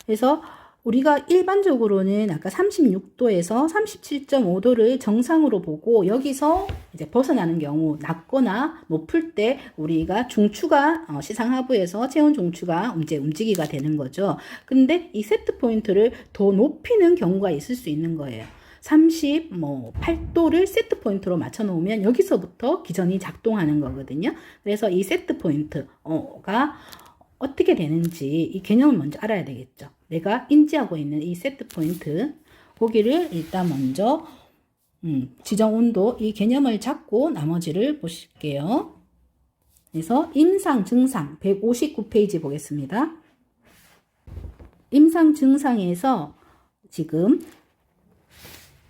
그래서 우리가 일반적으로는 아까 36도에서 37.5도를 정상으로 보고 여기서 이제 벗어나는 경우 낮거나 높을 때 우리가 중추가 시상하부에서 체온 중추가 이제 움직이가 되는 거죠. 근데 이 세트 포인트를 더 높이는 경우가 있을 수 있는 거예요. 38도를 세트 포인트로 맞춰 놓으면 여기서부터 기전이 작동하는 거거든요. 그래서 이 세트 포인트가 어떻게 되는지 이 개념을 먼저 알아야 되겠죠. 내가 인지하고 있는 이 세트 포인트, 거기를 일단 먼저 지정 온도 이 개념을 잡고 나머지를 보실게요. 그래서 임상 증상 159페이지 보겠습니다. 임상 증상에서 지금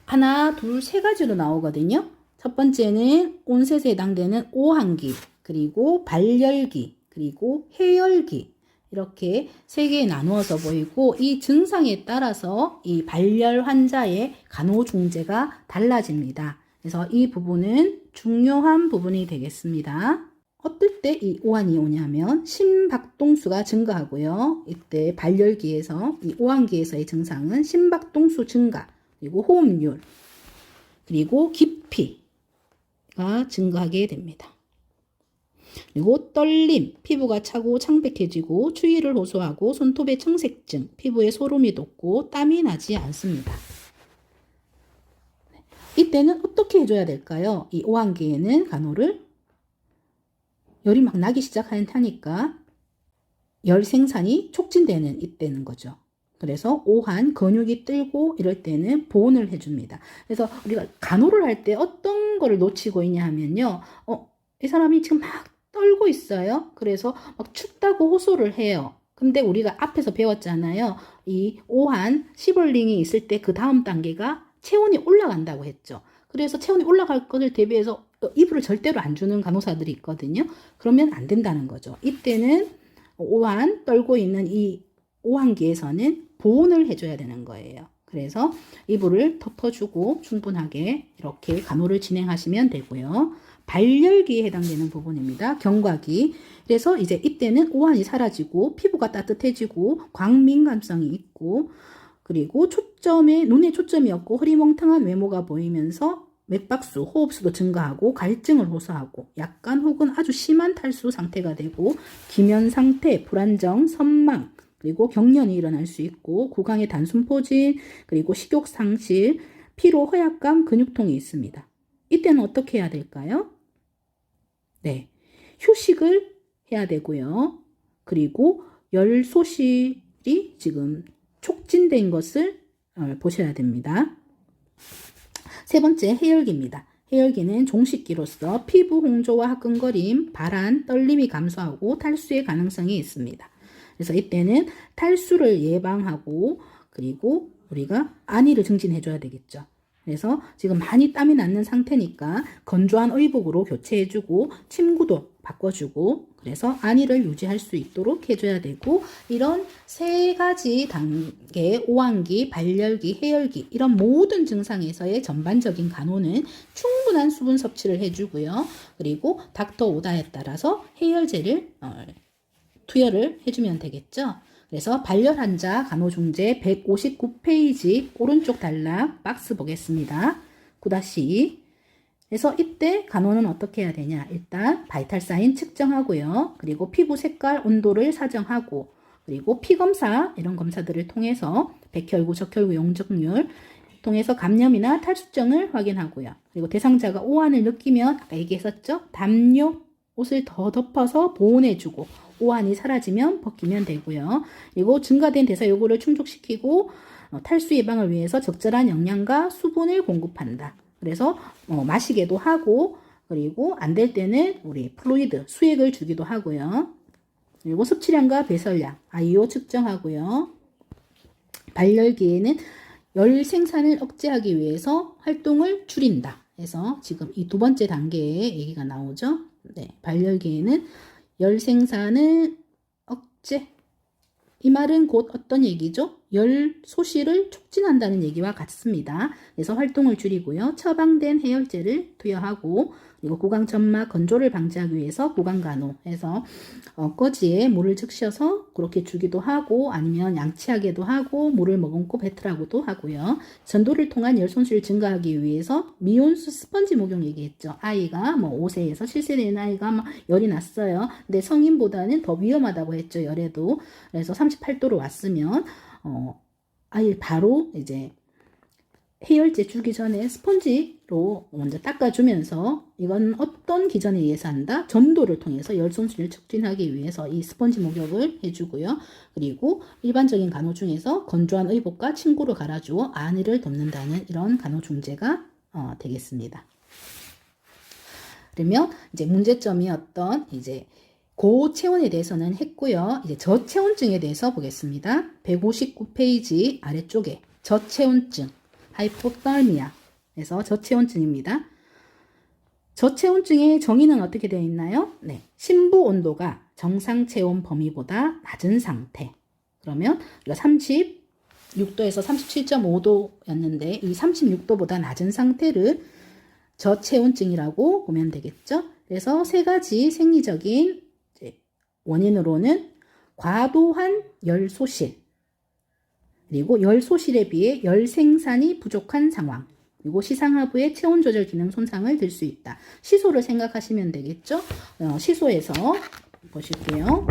하나, 둘, 세 가지로 나오거든요. 첫 번째는 온셋에 해당되는 오한기, 그리고 발열기, 그리고 해열기, 이렇게 세 개에 나누어서 보이고, 이 증상에 따라서 이 발열 환자의 간호중재가 달라집니다. 그래서 이 부분은 중요한 부분이 되겠습니다. 어떨 때 이 오한이 오냐면 심박동수가 증가하고요. 이때 발열기에서 이 오한기에서의 증상은 심박동수 증가, 그리고 호흡률, 그리고 깊이가 증가하게 됩니다. 그리고 떨림, 피부가 차고 창백해지고 추위를 호소하고 손톱의 청색증, 피부에 소름이 돋고 땀이 나지 않습니다. 이때는 어떻게 해줘야 될까요? 이 오한기에는 간호를 열이 막 나기 시작하니까 열 생산이 촉진되는 이때는 거죠. 그래서 오한, 근육이 뜨고 이럴 때는 보온을 해줍니다. 그래서 우리가 간호를 할 때 어떤 거를 놓치고 있냐 하면요. 이 사람이 지금 막 떨고 있어요. 그래서 막 춥다고 호소를 해요. 근데 우리가 앞에서 배웠잖아요. 이 오한, 시벌링이 있을 때 그 다음 단계가 체온이 올라간다고 했죠. 그래서 체온이 올라갈 것을 대비해서 이불을 절대로 안 주는 간호사들이 있거든요. 그러면 안 된다는 거죠. 이때는 오한, 떨고 있는 이 오한기에서는 보온을 해줘야 되는 거예요. 그래서 이불을 덮어주고 충분하게 이렇게 간호를 진행하시면 되고요. 발열기에 해당되는 부분입니다. 경과기. 그래서 이제 이때는 오한이 사라지고 피부가 따뜻해지고 광민감성이 있고, 그리고 눈에 초점이 없고 흐리멍텅한 외모가 보이면서 맥박수, 호흡수도 증가하고 갈증을 호소하고 약간 혹은 아주 심한 탈수 상태가 되고 기면 상태, 불안정, 선망, 그리고 경련이 일어날 수 있고 구강의 단순포진, 그리고 식욕 상실, 피로, 허약감, 근육통이 있습니다. 이때는 어떻게 해야 될까요? 네, 휴식을 해야 되고요. 그리고 열 소실이 지금 촉진된 것을 보셔야 됩니다. 세 번째, 해열기입니다. 해열기는 종식기로서 피부 홍조와 화끈거림, 발한, 떨림이 감소하고 탈수의 가능성이 있습니다. 그래서 이때는 탈수를 예방하고 그리고 우리가 안위를 증진해줘야 되겠죠. 그래서 지금 많이 땀이 나는 상태니까 건조한 의복으로 교체해주고 침구도 바꿔주고 그래서 안위를 유지할 수 있도록 해줘야 되고, 이런 세 가지 단계, 오한기, 발열기, 해열기, 이런 모든 증상에서의 전반적인 간호는 충분한 수분 섭취를 해주고요. 그리고 닥터 오다에 따라서 해열제를 투여를 해주면 되겠죠. 그래서 발열 환자 간호중재 159페이지 오른쪽 단락 박스 보겠습니다. 9-2. 그래서 이때 간호는 어떻게 해야 되냐. 일단 바이탈 사인 측정하고요. 그리고 피부 색깔, 온도를 사정하고, 그리고 피검사 이런 검사들을 통해서 백혈구, 적혈구 용적률 통해서 감염이나 탈수증을 확인하고요. 그리고 대상자가 오한을 느끼면 아까 얘기했었죠. 담요 옷을 더 덮어서 보온해주고 오한이 사라지면 벗기면 되고요. 그리고 증가된 대사 요구를 충족시키고 탈수 예방을 위해서 적절한 영양과 수분을 공급한다. 그래서 마시게도 하고, 그리고 안 될 때는 우리 플루이드, 수액을 주기도 하고요. 그리고 섭취량과 배설량, IO 측정하고요. 발열기에는 열 생산을 억제하기 위해서 활동을 줄인다. 그래서 지금 이 두 번째 단계에 얘기가 나오죠. 네, 발열기에는 열 생산을 억제. 이 말은 곧 어떤 얘기죠? 열 소실을 촉진한다는 얘기와 같습니다. 그래서 활동을 줄이고요. 처방된 해열제를 투여하고, 그리고 구강 점막 건조를 방지하기 위해서 구강 간호해서 꺼지에 물을 적셔서 그렇게 주기도 하고, 아니면 양치하게도 하고, 물을 머금고 뱉으라고도 하고요. 전도를 통한 열 손실을 증가하기 위해서 미온수 스펀지 목욕 얘기했죠. 아이가 5세에서 7세 되는 아이가 열이 났어요. 근데 성인보다는 더 위험하다고 했죠. 열에도. 그래서 38도로 왔으면 아이 바로 이제 해열제 주기 전에 스펀지로 먼저 닦아주면서, 이건 어떤 기전에 의해서 한다? 전도를 통해서 열 손실을 촉진하기 위해서 이 스펀지 목욕을 해주고요. 그리고 일반적인 간호 중에서 건조한 의복과 침구로 갈아주어 안위를 덮는다는 이런 간호 중재가 되겠습니다. 그러면 이제 문제점이 어떤 이제 고체온에 대해서는 했고요. 이제 저체온증에 대해서 보겠습니다. 159페이지 아래쪽에 저체온증, 하이포터미아에서 저체온증입니다. 저체온증의 정의는 어떻게 되어 있나요? 네, 심부 온도가 정상 체온 범위보다 낮은 상태. 그러면 우리가 36도에서 37.5도였는데 이 36도보다 낮은 상태를 저체온증이라고 보면 되겠죠. 그래서 세 가지 생리적인 원인으로는 과도한 열 소실, 그리고 열 소실에 비해 열 생산이 부족한 상황, 그리고 시상하부의 체온 조절 기능 손상을 들 수 있다. 시소를 생각하시면 되겠죠. 시소에서 보실게요.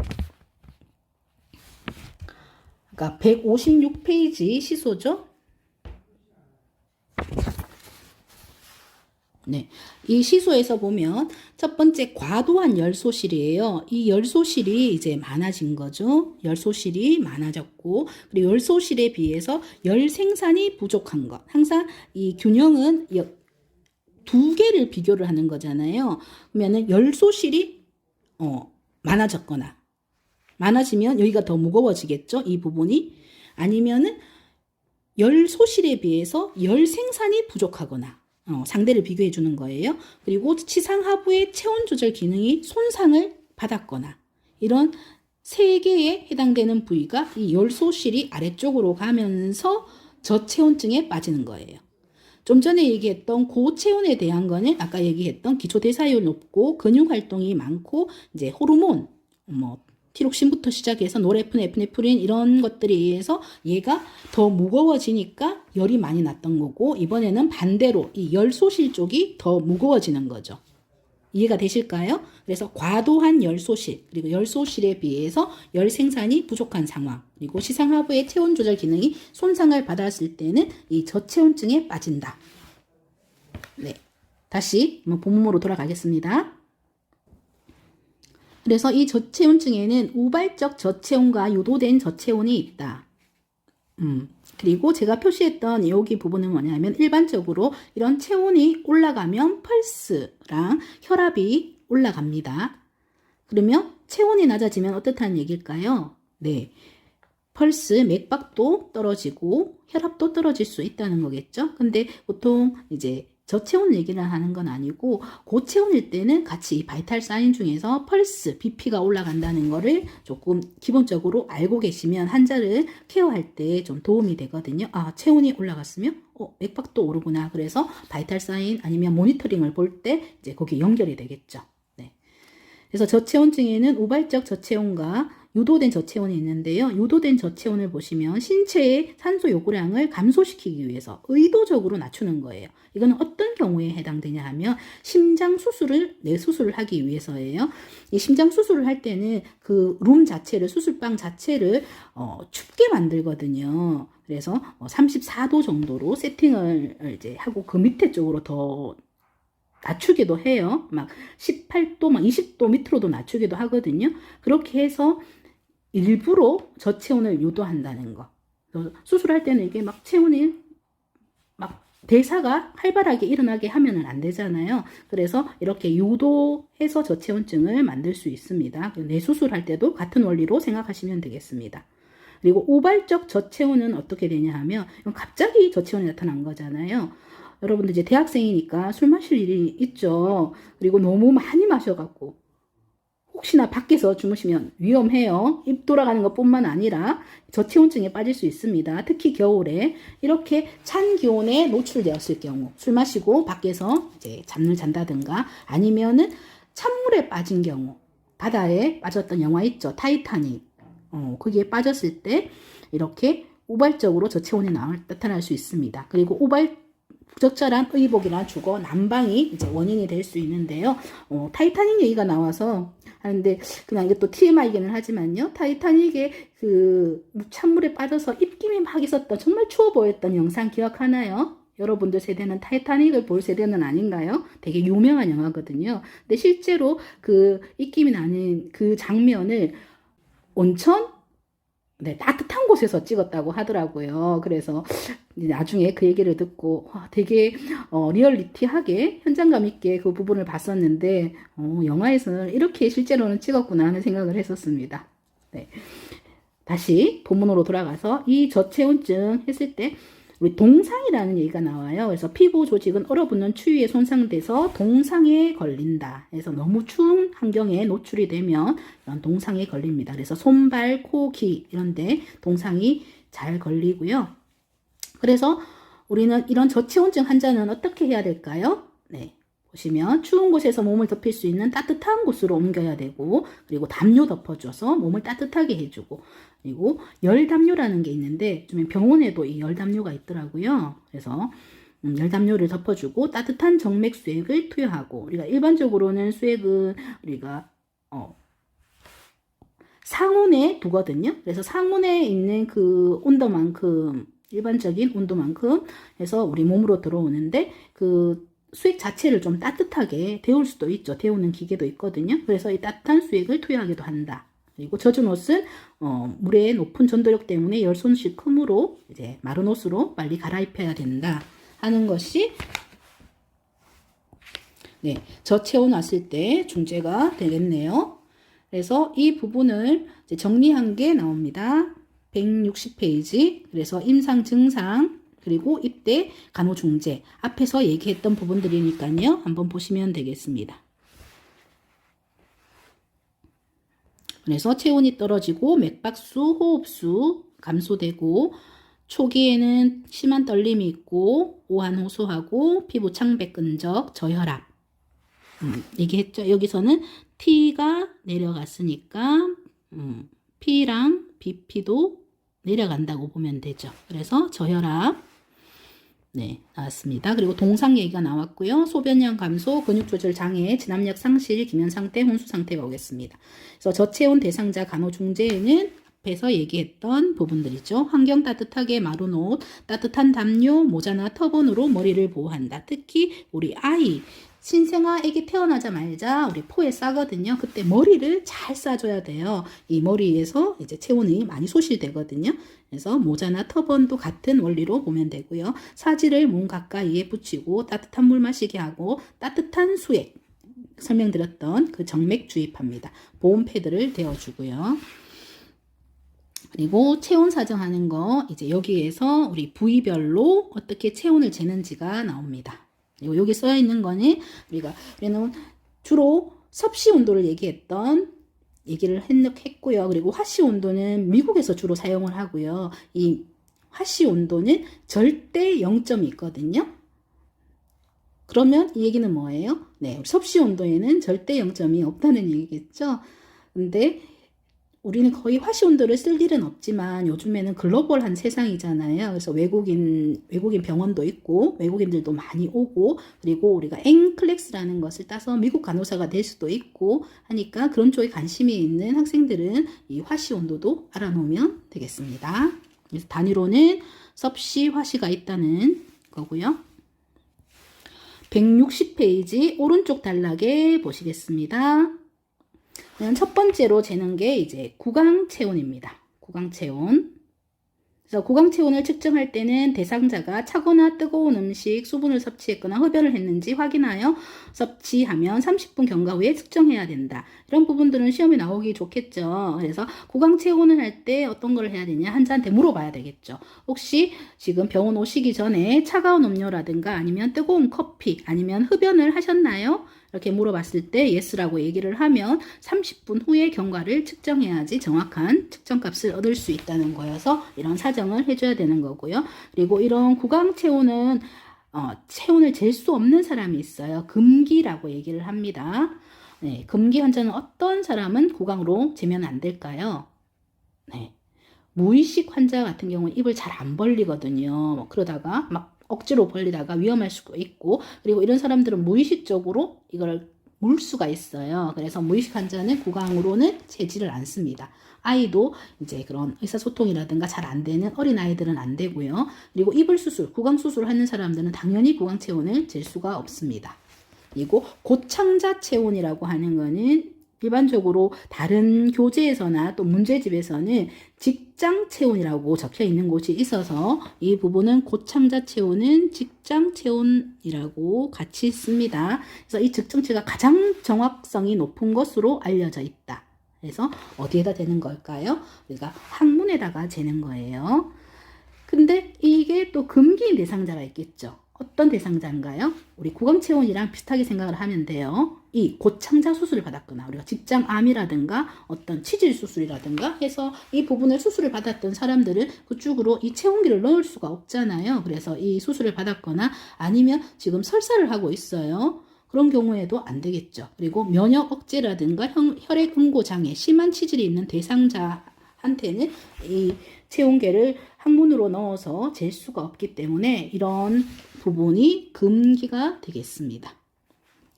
그러니까 156페이지 시소죠. 네, 이 시소에서 보면 첫 번째 과도한 열소실이에요. 이 열소실이 이제 많아진 거죠. 열소실이 많아졌고, 그리고 열소실에 비해서 열 생산이 부족한 것. 항상 이 균형은 두 개를 비교를 하는 거잖아요. 그러면은 열소실이 많아졌거나, 많아지면 여기가 더 무거워지겠죠. 이 부분이. 아니면은 열소실에 비해서 열 생산이 부족하거나, 상대를 비교해 주는 거예요. 그리고 치상하부의 체온 조절 기능이 손상을 받았거나, 이런 세 개에 해당되는 부위가 이 열소실이 아래쪽으로 가면서 저체온증에 빠지는 거예요. 좀 전에 얘기했던 고체온에 대한 거는 아까 얘기했던 기초대사율 높고 근육 활동이 많고 이제 호르몬 티록신부터 시작해서 노르에프네프린 이런 것들에 의해서 얘가 더 무거워지니까 열이 많이 났던 거고, 이번에는 반대로 이 열소실 쪽이 더 무거워지는 거죠. 이해가 되실까요? 그래서 과도한 열소실, 그리고 열소실에 비해서 열 생산이 부족한 상황, 그리고 시상하부의 체온 조절 기능이 손상을 받았을 때는 이 저체온증에 빠진다. 네, 다시 본문으로 돌아가겠습니다. 그래서 이 저체온증에는 우발적 저체온과 유도된 저체온이 있다. 그리고 제가 표시했던 여기 부분은 뭐냐면 일반적으로 이런 체온이 올라가면 펄스랑 혈압이 올라갑니다. 그러면 체온이 낮아지면 어떻다는 얘기일까요? 네, 펄스, 맥박도 떨어지고 혈압도 떨어질 수 있다는 거겠죠. 근데 보통 이제 저체온 얘기를 하는 건 아니고 고체온일 때는 같이 이 바이탈 사인 중에서 펄스, BP가 올라간다는 거를 조금 기본적으로 알고 계시면 환자를 케어할 때 좀 도움이 되거든요. 아, 체온이 올라갔으면 맥박도 오르구나. 그래서 바이탈 사인 아니면 모니터링을 볼 때 이제 거기 연결이 되겠죠. 네. 그래서 저체온증에는 우발적 저체온과 유도된 저체온이 있는데요. 유도된 저체온을 보시면 신체의 산소 요구량을 감소시키기 위해서 의도적으로 낮추는 거예요. 이거는 어떤 경우에 해당되냐 하면 심장 수술을 뇌수술을 하기 위해서예요. 이 심장 수술을 할 때는 그 룸 자체를 수술방 자체를 춥게 만들거든요. 그래서 34도 정도로 세팅을 이제 하고 그 밑에 쪽으로 더 낮추기도 해요. 막 18도, 막 20도 밑으로도 낮추기도 하거든요. 그렇게 해서 일부러 저체온을 유도한다는 거. 수술할 때는 이게 막 체온이 막 대사가 활발하게 일어나게 하면은 안 되잖아요. 그래서 이렇게 유도해서 저체온증을 만들 수 있습니다. 뇌수술할 때도 같은 원리로 생각하시면 되겠습니다. 그리고 우발적 저체온은 어떻게 되냐 하면 갑자기 저체온이 나타난 거잖아요. 여러분들 이제 대학생이니까 술 마실 일이 있죠. 그리고 너무 많이 마셔갖고 혹시나 밖에서 주무시면 위험해요. 입 돌아가는 것뿐만 아니라 저체온증에 빠질 수 있습니다. 특히 겨울에 이렇게 찬 기온에 노출되었을 경우 술 마시고 밖에서 이제 잠을 잔다든가 아니면은 찬물에 빠진 경우 바다에 빠졌던 영화 있죠. 타이타닉. 거기에 빠졌을 때 이렇게 우발적으로 저체온이 나타날 수 있습니다. 그리고 부적절한 의복이나 주거, 난방이 이제 원인이 될 수 있는데요. 타이타닉 얘기가 나와서 하는데 그냥 이게 또 TMI이기는 하지만요. 타이타닉에 그 찬물에 빠져서 입김이 막 있었던 정말 추워 보였던 영상 기억하나요? 여러분들 세대는 타이타닉을 볼 세대는 아닌가요? 되게 유명한 영화거든요. 근데 실제로 그 입김이 나는 그 장면을 온천? 네, 따뜻한 곳에서 찍었다고 하더라고요. 그래서 나중에 그 얘기를 듣고 되게 리얼리티하게 현장감 있게 그 부분을 봤었는데 영화에서는 이렇게 실제로는 찍었구나 하는 생각을 했었습니다. 네. 다시 본문으로 돌아가서 이 저체온증 했을 때 우리 동상이라는 얘기가 나와요. 그래서 피부 조직은 얼어붙는 추위에 손상돼서 동상에 걸린다. 그래서 너무 추운 환경에 노출이 되면 이런 동상에 걸립니다. 그래서 손, 발, 코, 귀 이런데 동상이 잘 걸리고요. 그래서 우리는 이런 저체온증 환자는 어떻게 해야 될까요? 네. 보시면 추운 곳에서 몸을 덮일 수 있는 따뜻한 곳으로 옮겨야 되고 그리고 담요 덮어줘서 몸을 따뜻하게 해주고 그리고 열담요라는 게 있는데 좀 병원에도 이 열담요가 있더라고요. 그래서 열담요를 덮어주고 따뜻한 정맥 수액을 투여하고 우리가 일반적으로는 수액은 우리가 상온에 두거든요. 그래서 상온에 있는 그 온도만큼 일반적인 온도만큼 해서 우리 몸으로 들어오는데 그 수액 자체를 좀 따뜻하게 데울 수도 있죠. 데우는 기계도 있거든요. 그래서 이 따뜻한 수액을 투여하기도 한다. 그리고 젖은 옷은 물의 높은 전도력 때문에 열 손실 크므로 이제 마른 옷으로 빨리 갈아입혀야 된다 하는 것이 네, 저체온 왔을 때 중재가 되겠네요. 그래서 이 부분을 이제 정리한 게 나옵니다. 160페이지. 그래서 임상 증상 그리고 입대 간호중재 앞에서 얘기했던 부분들이니까요. 한번 보시면 되겠습니다. 그래서 체온이 떨어지고 맥박수, 호흡수 감소되고 초기에는 심한 떨림이 있고 오한 호소하고 피부 창백 끈적, 저혈압 얘기했죠. 여기서는 T가 내려갔으니까 P랑 BP도 내려간다고 보면 되죠. 그래서 저혈압 네, 나왔습니다. 그리고 동상 얘기가 나왔고요. 소변량 감소, 근육 조절 장애, 진압력 상실, 기면 상태, 혼수 상태가 오겠습니다. 그래서 저체온 대상자 간호 중재에는 앞에서 얘기했던 부분들이죠. 환경 따뜻하게 마른 옷, 따뜻한 담요, 모자나 터번으로 머리를 보호한다. 특히 우리 아이 신생아 애기 태어나자마자 우리 포에 싸거든요. 그때 머리를 잘 싸줘야 돼요. 이 머리에서 이제 체온이 많이 소실되거든요. 그래서 모자나 터번도 같은 원리로 보면 되고요. 사지를 몸 가까이에 붙이고 따뜻한 물 마시게 하고 따뜻한 수액 설명드렸던 그 정맥 주입합니다. 보온 패드를 대어주고요. 그리고 체온 사정하는 거 이제 여기에서 우리 부위별로 어떻게 체온을 재는지가 나옵니다. 그리고 여기 써 있는 거는 우리는 주로 섭씨 온도를 얘기를 했고요. 그리고 화씨 온도는 미국에서 주로 사용을 하고요. 이 화씨 온도는 절대 0점이 있거든요. 그러면 이 얘기는 뭐예요? 네, 섭씨 온도에는 절대 0점이 없다는 얘기겠죠. 근데 우리는 거의 화씨 온도를 쓸 일은 없지만 요즘에는 글로벌한 세상이잖아요. 그래서 외국인 병원도 있고 외국인들도 많이 오고, 그리고 우리가 NCLEX라는 것을 따서 미국 간호사가 될 수도 있고 하니까 그런 쪽에 관심이 있는 학생들은 이 화씨 온도도 알아놓으면 되겠습니다. 그래서 단위로는 섭씨, 화씨가 있다는 거고요. 160페이지 오른쪽 단락에 보시겠습니다. 첫 번째로 재는 게 이제 구강체온입니다. 구강체온. 그래서 구강체온을 측정할 때는 대상자가 차거나 뜨거운 음식, 수분을 섭취했거나 흡연을 했는지 확인하여 섭취하면 30분 경과 후에 측정해야 된다. 이런 부분들은 시험에 나오기 좋겠죠. 그래서 구강체온을 할 때 어떤 걸 해야 되냐, 환자한테 물어봐야 되겠죠. 혹시 지금 병원 오시기 전에 차가운 음료라든가 아니면 뜨거운 커피 아니면 흡연을 하셨나요? 이렇게 물어봤을 때 yes라고 얘기를 하면 30분 후에 경과를 측정해야지 정확한 측정값을 얻을 수 있다는 거여서 이런 사정을 해줘야 되는 거고요. 그리고 이런 구강체온은 체온을 잴 수 없는 사람이 있어요. 금기라고 얘기를 합니다. 네, 금기 환자는 어떤 사람은 구강으로 재면 안 될까요? 네, 무의식 환자 같은 경우는 입을 잘 안 벌리거든요. 그러다가 막 억지로 벌리다가 위험할 수가 있고, 그리고 이런 사람들은 무의식적으로 이걸 물 수가 있어요. 그래서 무의식 환자는 구강으로는 재지를 않습니다. 아이도 이제 그런 의사소통이라든가 잘 안 되는 어린아이들은 안 되고요. 그리고 이불 수술, 구강 수술을 하는 사람들은 당연히 구강 체온을 잴 수가 없습니다. 그리고 고창자 체온이라고 하는 거는 일반적으로 다른 교재에서나 또 문제집에서는 직장 체온이라고 적혀 있는 곳이 있어서 이 부분은 고창자 체온은 직장 체온이라고 같이 씁니다. 그래서 이 측정치가 가장 정확성이 높은 것으로 알려져 있다. 그래서 어디에다 재는 걸까요? 우리가 항문에다가 재는 거예요. 근데 이게 또 금기인 대상자가 있겠죠. 어떤 대상자인가요? 우리 구강체온이랑 비슷하게 생각을 하면 돼요. 이 고창자 수술을 받았거나 우리가 직장암이라든가 어떤 치질 수술이라든가 해서 이 부분을 수술을 받았던 사람들은 그쪽으로 이 체온기를 넣을 수가 없잖아요. 그래서 이 수술을 받았거나 아니면 지금 설사를 하고 있어요. 그런 경우에도 안 되겠죠. 그리고 면역 억제라든가 혈액 응고 장애, 심한 치질이 있는 대상자한테는 이 체온계를 항문으로 넣어서 잴 수가 없기 때문에 이런 부분이 금기가 되겠습니다.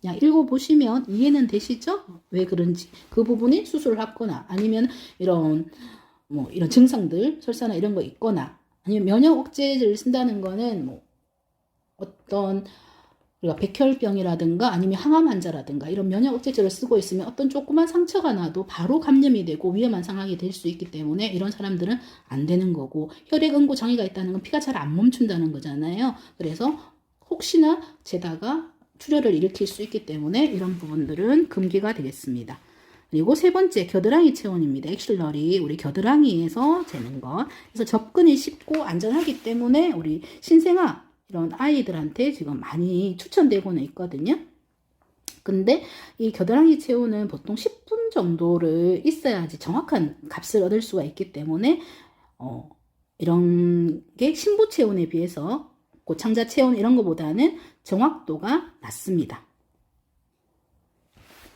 야, 읽어보시면 이해는 되시죠? 왜 그런지. 그 부분이 수술을 하거나 아니면 이런 증상들, 설사나 이런 거 있거나 아니면 면역 억제제를 쓴다는 거는 어떤 우리가 백혈병이라든가 아니면 항암 환자라든가 이런 면역 억제제를 쓰고 있으면 어떤 조그만 상처가 나도 바로 감염이 되고 위험한 상황이 될 수 있기 때문에 이런 사람들은 안 되는 거고, 혈액 응고 장애가 있다는 건 피가 잘 안 멈춘다는 거잖아요. 그래서 혹시나 재다가 출혈을 일으킬 수 있기 때문에 이런 부분들은 금기가 되겠습니다. 그리고 세 번째, 겨드랑이 체온입니다. 엑실러리, 우리 겨드랑이에서 재는 것. 그래서 접근이 쉽고 안전하기 때문에 우리 신생아 이런 아이들한테 지금 많이 추천되고는 있거든요. 근데 이 겨드랑이 체온은 보통 10분 정도를 있어야지 정확한 값을 얻을 수가 있기 때문에 이런 게 신부 체온에 비해서 고창자 체온 이런 것보다는 정확도가 낮습니다.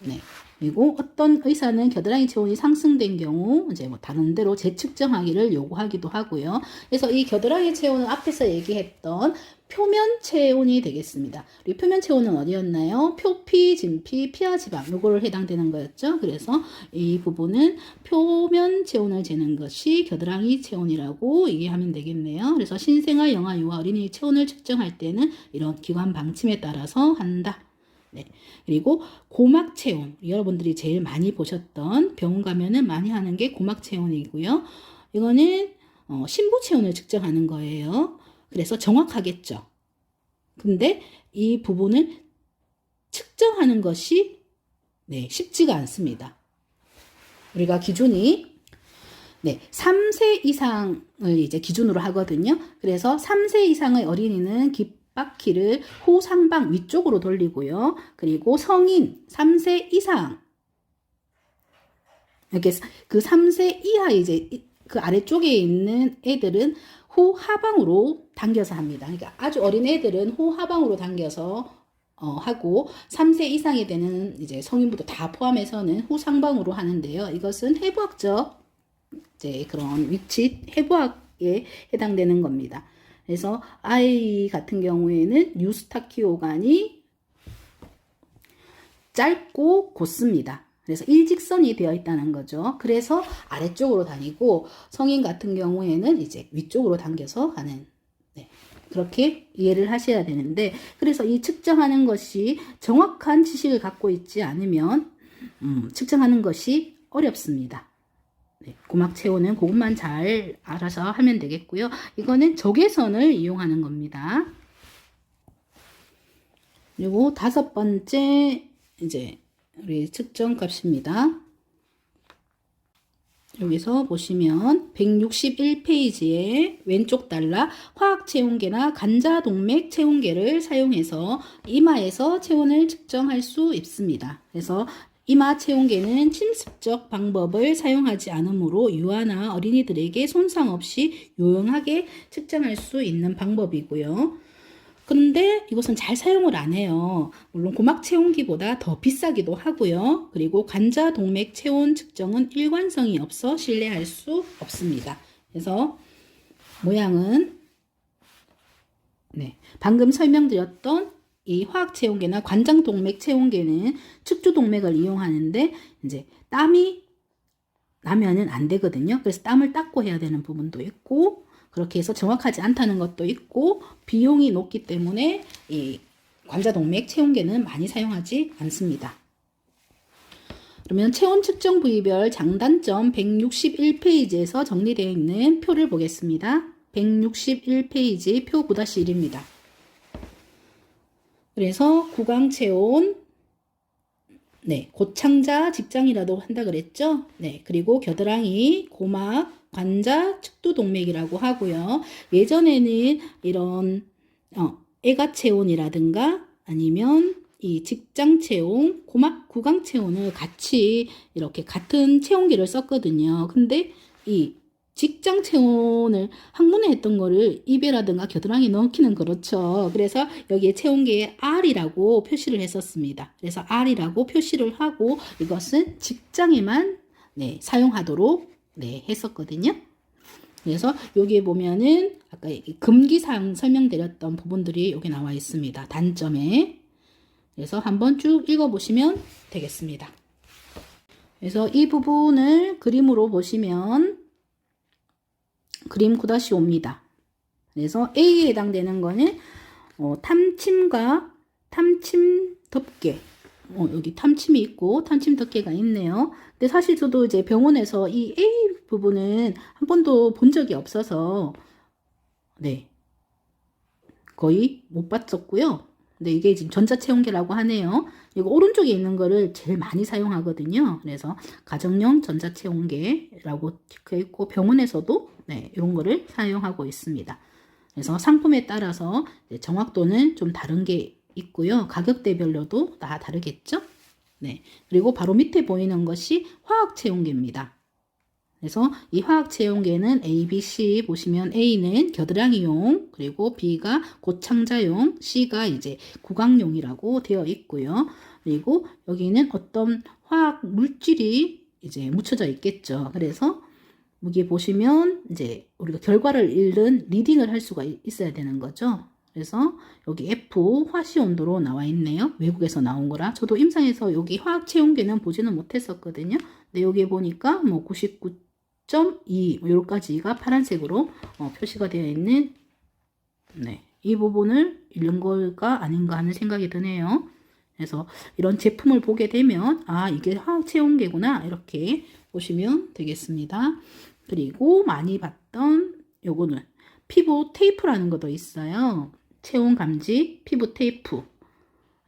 네. 그리고 어떤 의사는 겨드랑이 체온이 상승된 경우 이제 다른 데로 재측정하기를 요구하기도 하고요. 그래서 이 겨드랑이 체온은 앞에서 얘기했던 표면 체온이 되겠습니다. 우리 표면 체온은 어디였나요? 표피, 진피, 피하 지방 요거를 해당되는 거였죠. 그래서 이 부분은 표면 체온을 재는 것이 겨드랑이 체온이라고 얘기하면 되겠네요. 그래서 신생아, 영아, 유아, 어린이 체온을 측정할 때는 이런 기관 방침에 따라서 한다. 네. 그리고 고막 체온, 여러분들이 제일 많이 보셨던 병원 가면은 많이 하는 게 고막 체온이고요. 이거는 신부 체온을 측정하는 거예요. 그래서 정확하겠죠. 근데 이 부분을 측정하는 것이 쉽지가 않습니다. 우리가 기준이 3세 이상을 이제 기준으로 하거든요. 그래서 3세 이상의 어린이는 바퀴를 호상방 위쪽으로 돌리고요. 그리고 성인 3세 이상 이렇게 그 3세 이하 이제 그 아래쪽에 있는 애들은 호하방으로 당겨서 합니다. 그러니까 아주 어린 애들은 호하방으로 당겨서 하고 3세 이상이 되는 이제 성인부도 다 포함해서는 후상방으로 하는데요. 이것은 해부학적 이제 그런 위치 해부학에 해당되는 겁니다. 그래서 아이 같은 경우에는 유스타키오관이 짧고 곧습니다. 그래서 일직선이 되어 있다는 거죠. 그래서 아래쪽으로 다니고 성인 같은 경우에는 이제 위쪽으로 당겨서 가는 그렇게 이해를 하셔야 되는데 그래서 이 측정하는 것이 정확한 지식을 갖고 있지 않으면 측정하는 것이 어렵습니다. 고막 체온은 그것만 잘 알아서 하면 되겠고요. 이거는 적외선을 이용하는 겁니다. 그리고 5번째 이제 우리 측정 값입니다. 여기서 보시면 161페이지에 왼쪽 달라 화학 체온계나 간자 동맥 체온계를 사용해서 이마에서 체온을 측정할 수 있습니다. 그래서 이마 체온계는 침습적 방법을 사용하지 않으므로 유아나 어린이들에게 손상 없이 요용하게 측정할 수 있는 방법이고요. 그런데 이것은 잘 사용을 안 해요. 물론 고막 체온기보다 더 비싸기도 하고요. 그리고 간자 동맥 체온 측정은 일관성이 없어 신뢰할 수 없습니다. 그래서 모양은 방금 설명드렸던 이 화학 체온계나 관장 동맥 체온계는 측주 동맥을 이용하는데 이제 땀이 나면은 안 되거든요. 그래서 땀을 닦고 해야 되는 부분도 있고 그렇게 해서 정확하지 않다는 것도 있고 비용이 높기 때문에 이 관자동맥 체온계는 많이 사용하지 않습니다. 그러면 체온 측정 부위별 장단점 161페이지에서 정리되어 있는 표를 보겠습니다. 161페이지 표 9-1입니다. 그래서 구강체온, 고창자 직장이라도 한다 그랬죠? 그리고 겨드랑이, 고막, 관자, 측두동맥이라고 하고요. 예전에는 이런 애가체온이라든가 아니면 이 직장체온, 고막, 구강체온을 같이 이렇게 같은 체온계를 썼거든요. 근데 이 직장체온을 항문에 했던 거를 입에라든가 겨드랑이에 넣기는 그렇죠. 그래서 여기에 체온계에 R이라고 표시를 했었습니다. 그래서 R이라고 표시를 하고 이것은 직장에만 사용하도록 했었거든요. 그래서 여기에 보면은 아까 금기사항 설명드렸던 부분들이 여기 나와 있습니다. 단점에. 그래서 한번 쭉 읽어보시면 되겠습니다. 그래서 이 부분을 그림으로 보시면 그림 9-5입니다. 그래서 A에 해당되는 거는 탐침과 탐침 덮개. 여기 탐침이 있고 탐침 덮개가 있네요. 근데 사실 저도 이제 병원에서 이 A 부분은 한 번도 본 적이 없어서 거의 못 봤었고요. 근데 이게 지금 전자체온계라고 하네요. 이거 오른쪽에 있는 거를 제일 많이 사용하거든요. 그래서 가정용 전자체온계라고 적혀 있고 병원에서도 이런 거를 사용하고 있습니다. 그래서 상품에 따라서 정확도는 좀 다른 게 있고요. 가격대별로도 다 다르겠죠? 그리고 바로 밑에 보이는 것이 화학체온계입니다. 그래서 이 화학체온계는 A, B, C 보시면 A는 겨드랑이용, 그리고 B가 고창자용, C가 이제 구강용이라고 되어 있고요. 그리고 여기는 어떤 화학 물질이 이제 묻혀져 있겠죠. 그래서 여기 보시면 이제 우리가 결과를 읽는 리딩을 할 수가 있어야 되는 거죠. 그래서 여기 F 화시 온도로 나와 있네요. 외국에서 나온 거라. 저도 임상에서 여기 화학 체온계는 보지는 못했었거든요. 근데 여기 보니까 뭐 99.2 여기까지가 파란색으로 표시가 되어 있는 이 부분을 읽는 걸까 아닌가 하는 생각이 드네요. 그래서 이런 제품을 보게 되면 아 이게 화학 체온계구나 이렇게 보시면 되겠습니다. 그리고 많이 봤던 요거는 피부 테이프라는 것도 있어요. 체온 감지 피부 테이프.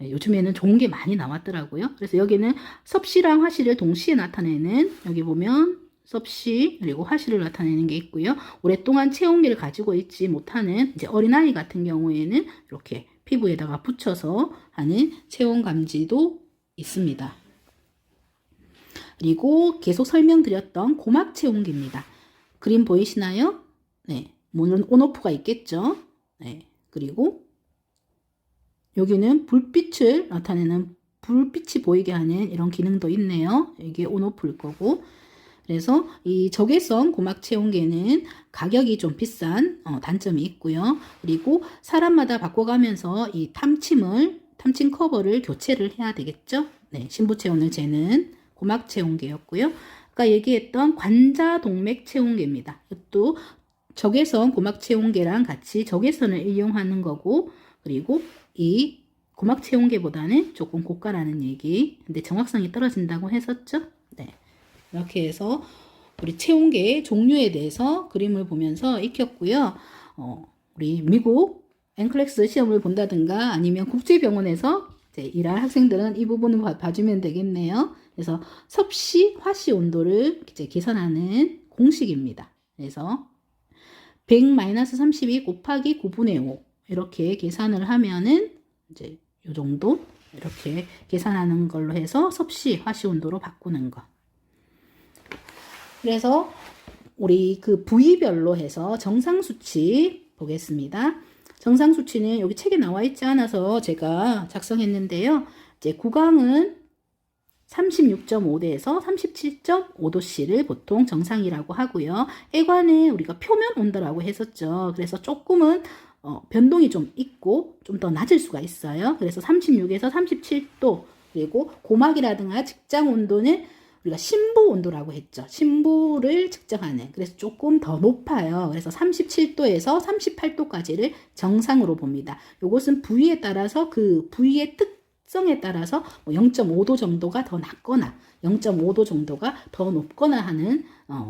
요즘에는 좋은 게 많이 나왔더라고요. 그래서 여기는 섭씨랑 화씨를 동시에 나타내는 여기 보면 섭씨 그리고 화씨를 나타내는 게 있고요. 오랫동안 체온계를 가지고 있지 못하는 이제 어린아이 같은 경우에는 이렇게 피부에다가 붙여서 하는 체온 감지도 있습니다. 그리고 계속 설명드렸던 고막 체온계입니다. 그림 보이시나요? 물론 온오프가 있겠죠. 그리고 여기는 불빛을 나타내는 불빛이 보이게 하는 이런 기능도 있네요. 이게 온오프일 거고. 그래서 이 적외선 고막 체온계는 가격이 좀 비싼 단점이 있고요. 그리고 사람마다 바꿔가면서 이 탐침 커버를 교체를 해야 되겠죠. 네, 심부 체온을 재는 고막 체온계였고요. 아까 얘기했던 관자 동맥 체온계입니다. 이것도 적외선 고막 체온계랑 같이 적외선을 이용하는 거고, 그리고 이 고막 체온계보다는 조금 고가라는 얘기. 근데 정확성이 떨어진다고 했었죠. 네. 이렇게 해서 우리 체온계의 종류에 대해서 그림을 보면서 익혔고요. 우리 미국 NCLEX 시험을 본다든가 아니면 국제병원에서 이제 일할 학생들은 이 부분을 봐주면 되겠네요. 그래서 섭씨, 화씨 온도를 이제 계산하는 공식입니다. 그래서 100-32 곱하기 9분의 5 이렇게 계산을 하면은 이제 요 정도 이렇게 계산하는 걸로 해서 섭씨, 화씨 온도로 바꾸는 거. 그래서 우리 그 부위별로 해서 정상 수치 보겠습니다. 정상 수치는 여기 책에 나와 있지 않아서 제가 작성했는데요. 이제 구강은 36.5도에서 37.5도씨를 보통 정상이라고 하고요. 애관은 우리가 표면 온도라고 했었죠. 그래서 조금은 변동이 좀 있고 좀 더 낮을 수가 있어요. 그래서 36에서 37도, 그리고 고막이라든가 직장 온도는 우리가 심부 온도라고 했죠. 심부를 측정하는. 그래서 조금 더 높아요. 그래서 37도에서 38도까지를 정상으로 봅니다. 이것은 부위에 따라서 그 부위의 특성에 따라서 0.5도 정도가 더 낮거나 0.5도 정도가 더 높거나 하는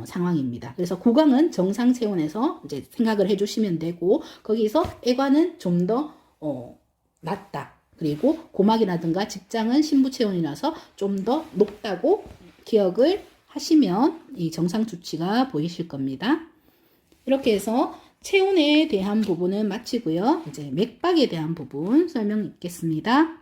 상황입니다. 그래서 구강은 정상 체온에서 이제 생각을 해주시면 되고, 거기서 애관은 좀 더 낮다. 그리고 고막이라든가 직장은 심부 체온이라서 좀 더 높다고 기억을 하시면 이 정상 수치가 보이실 겁니다. 이렇게 해서 체온에 대한 부분은 마치고요. 이제 맥박에 대한 부분 설명 있겠습니다.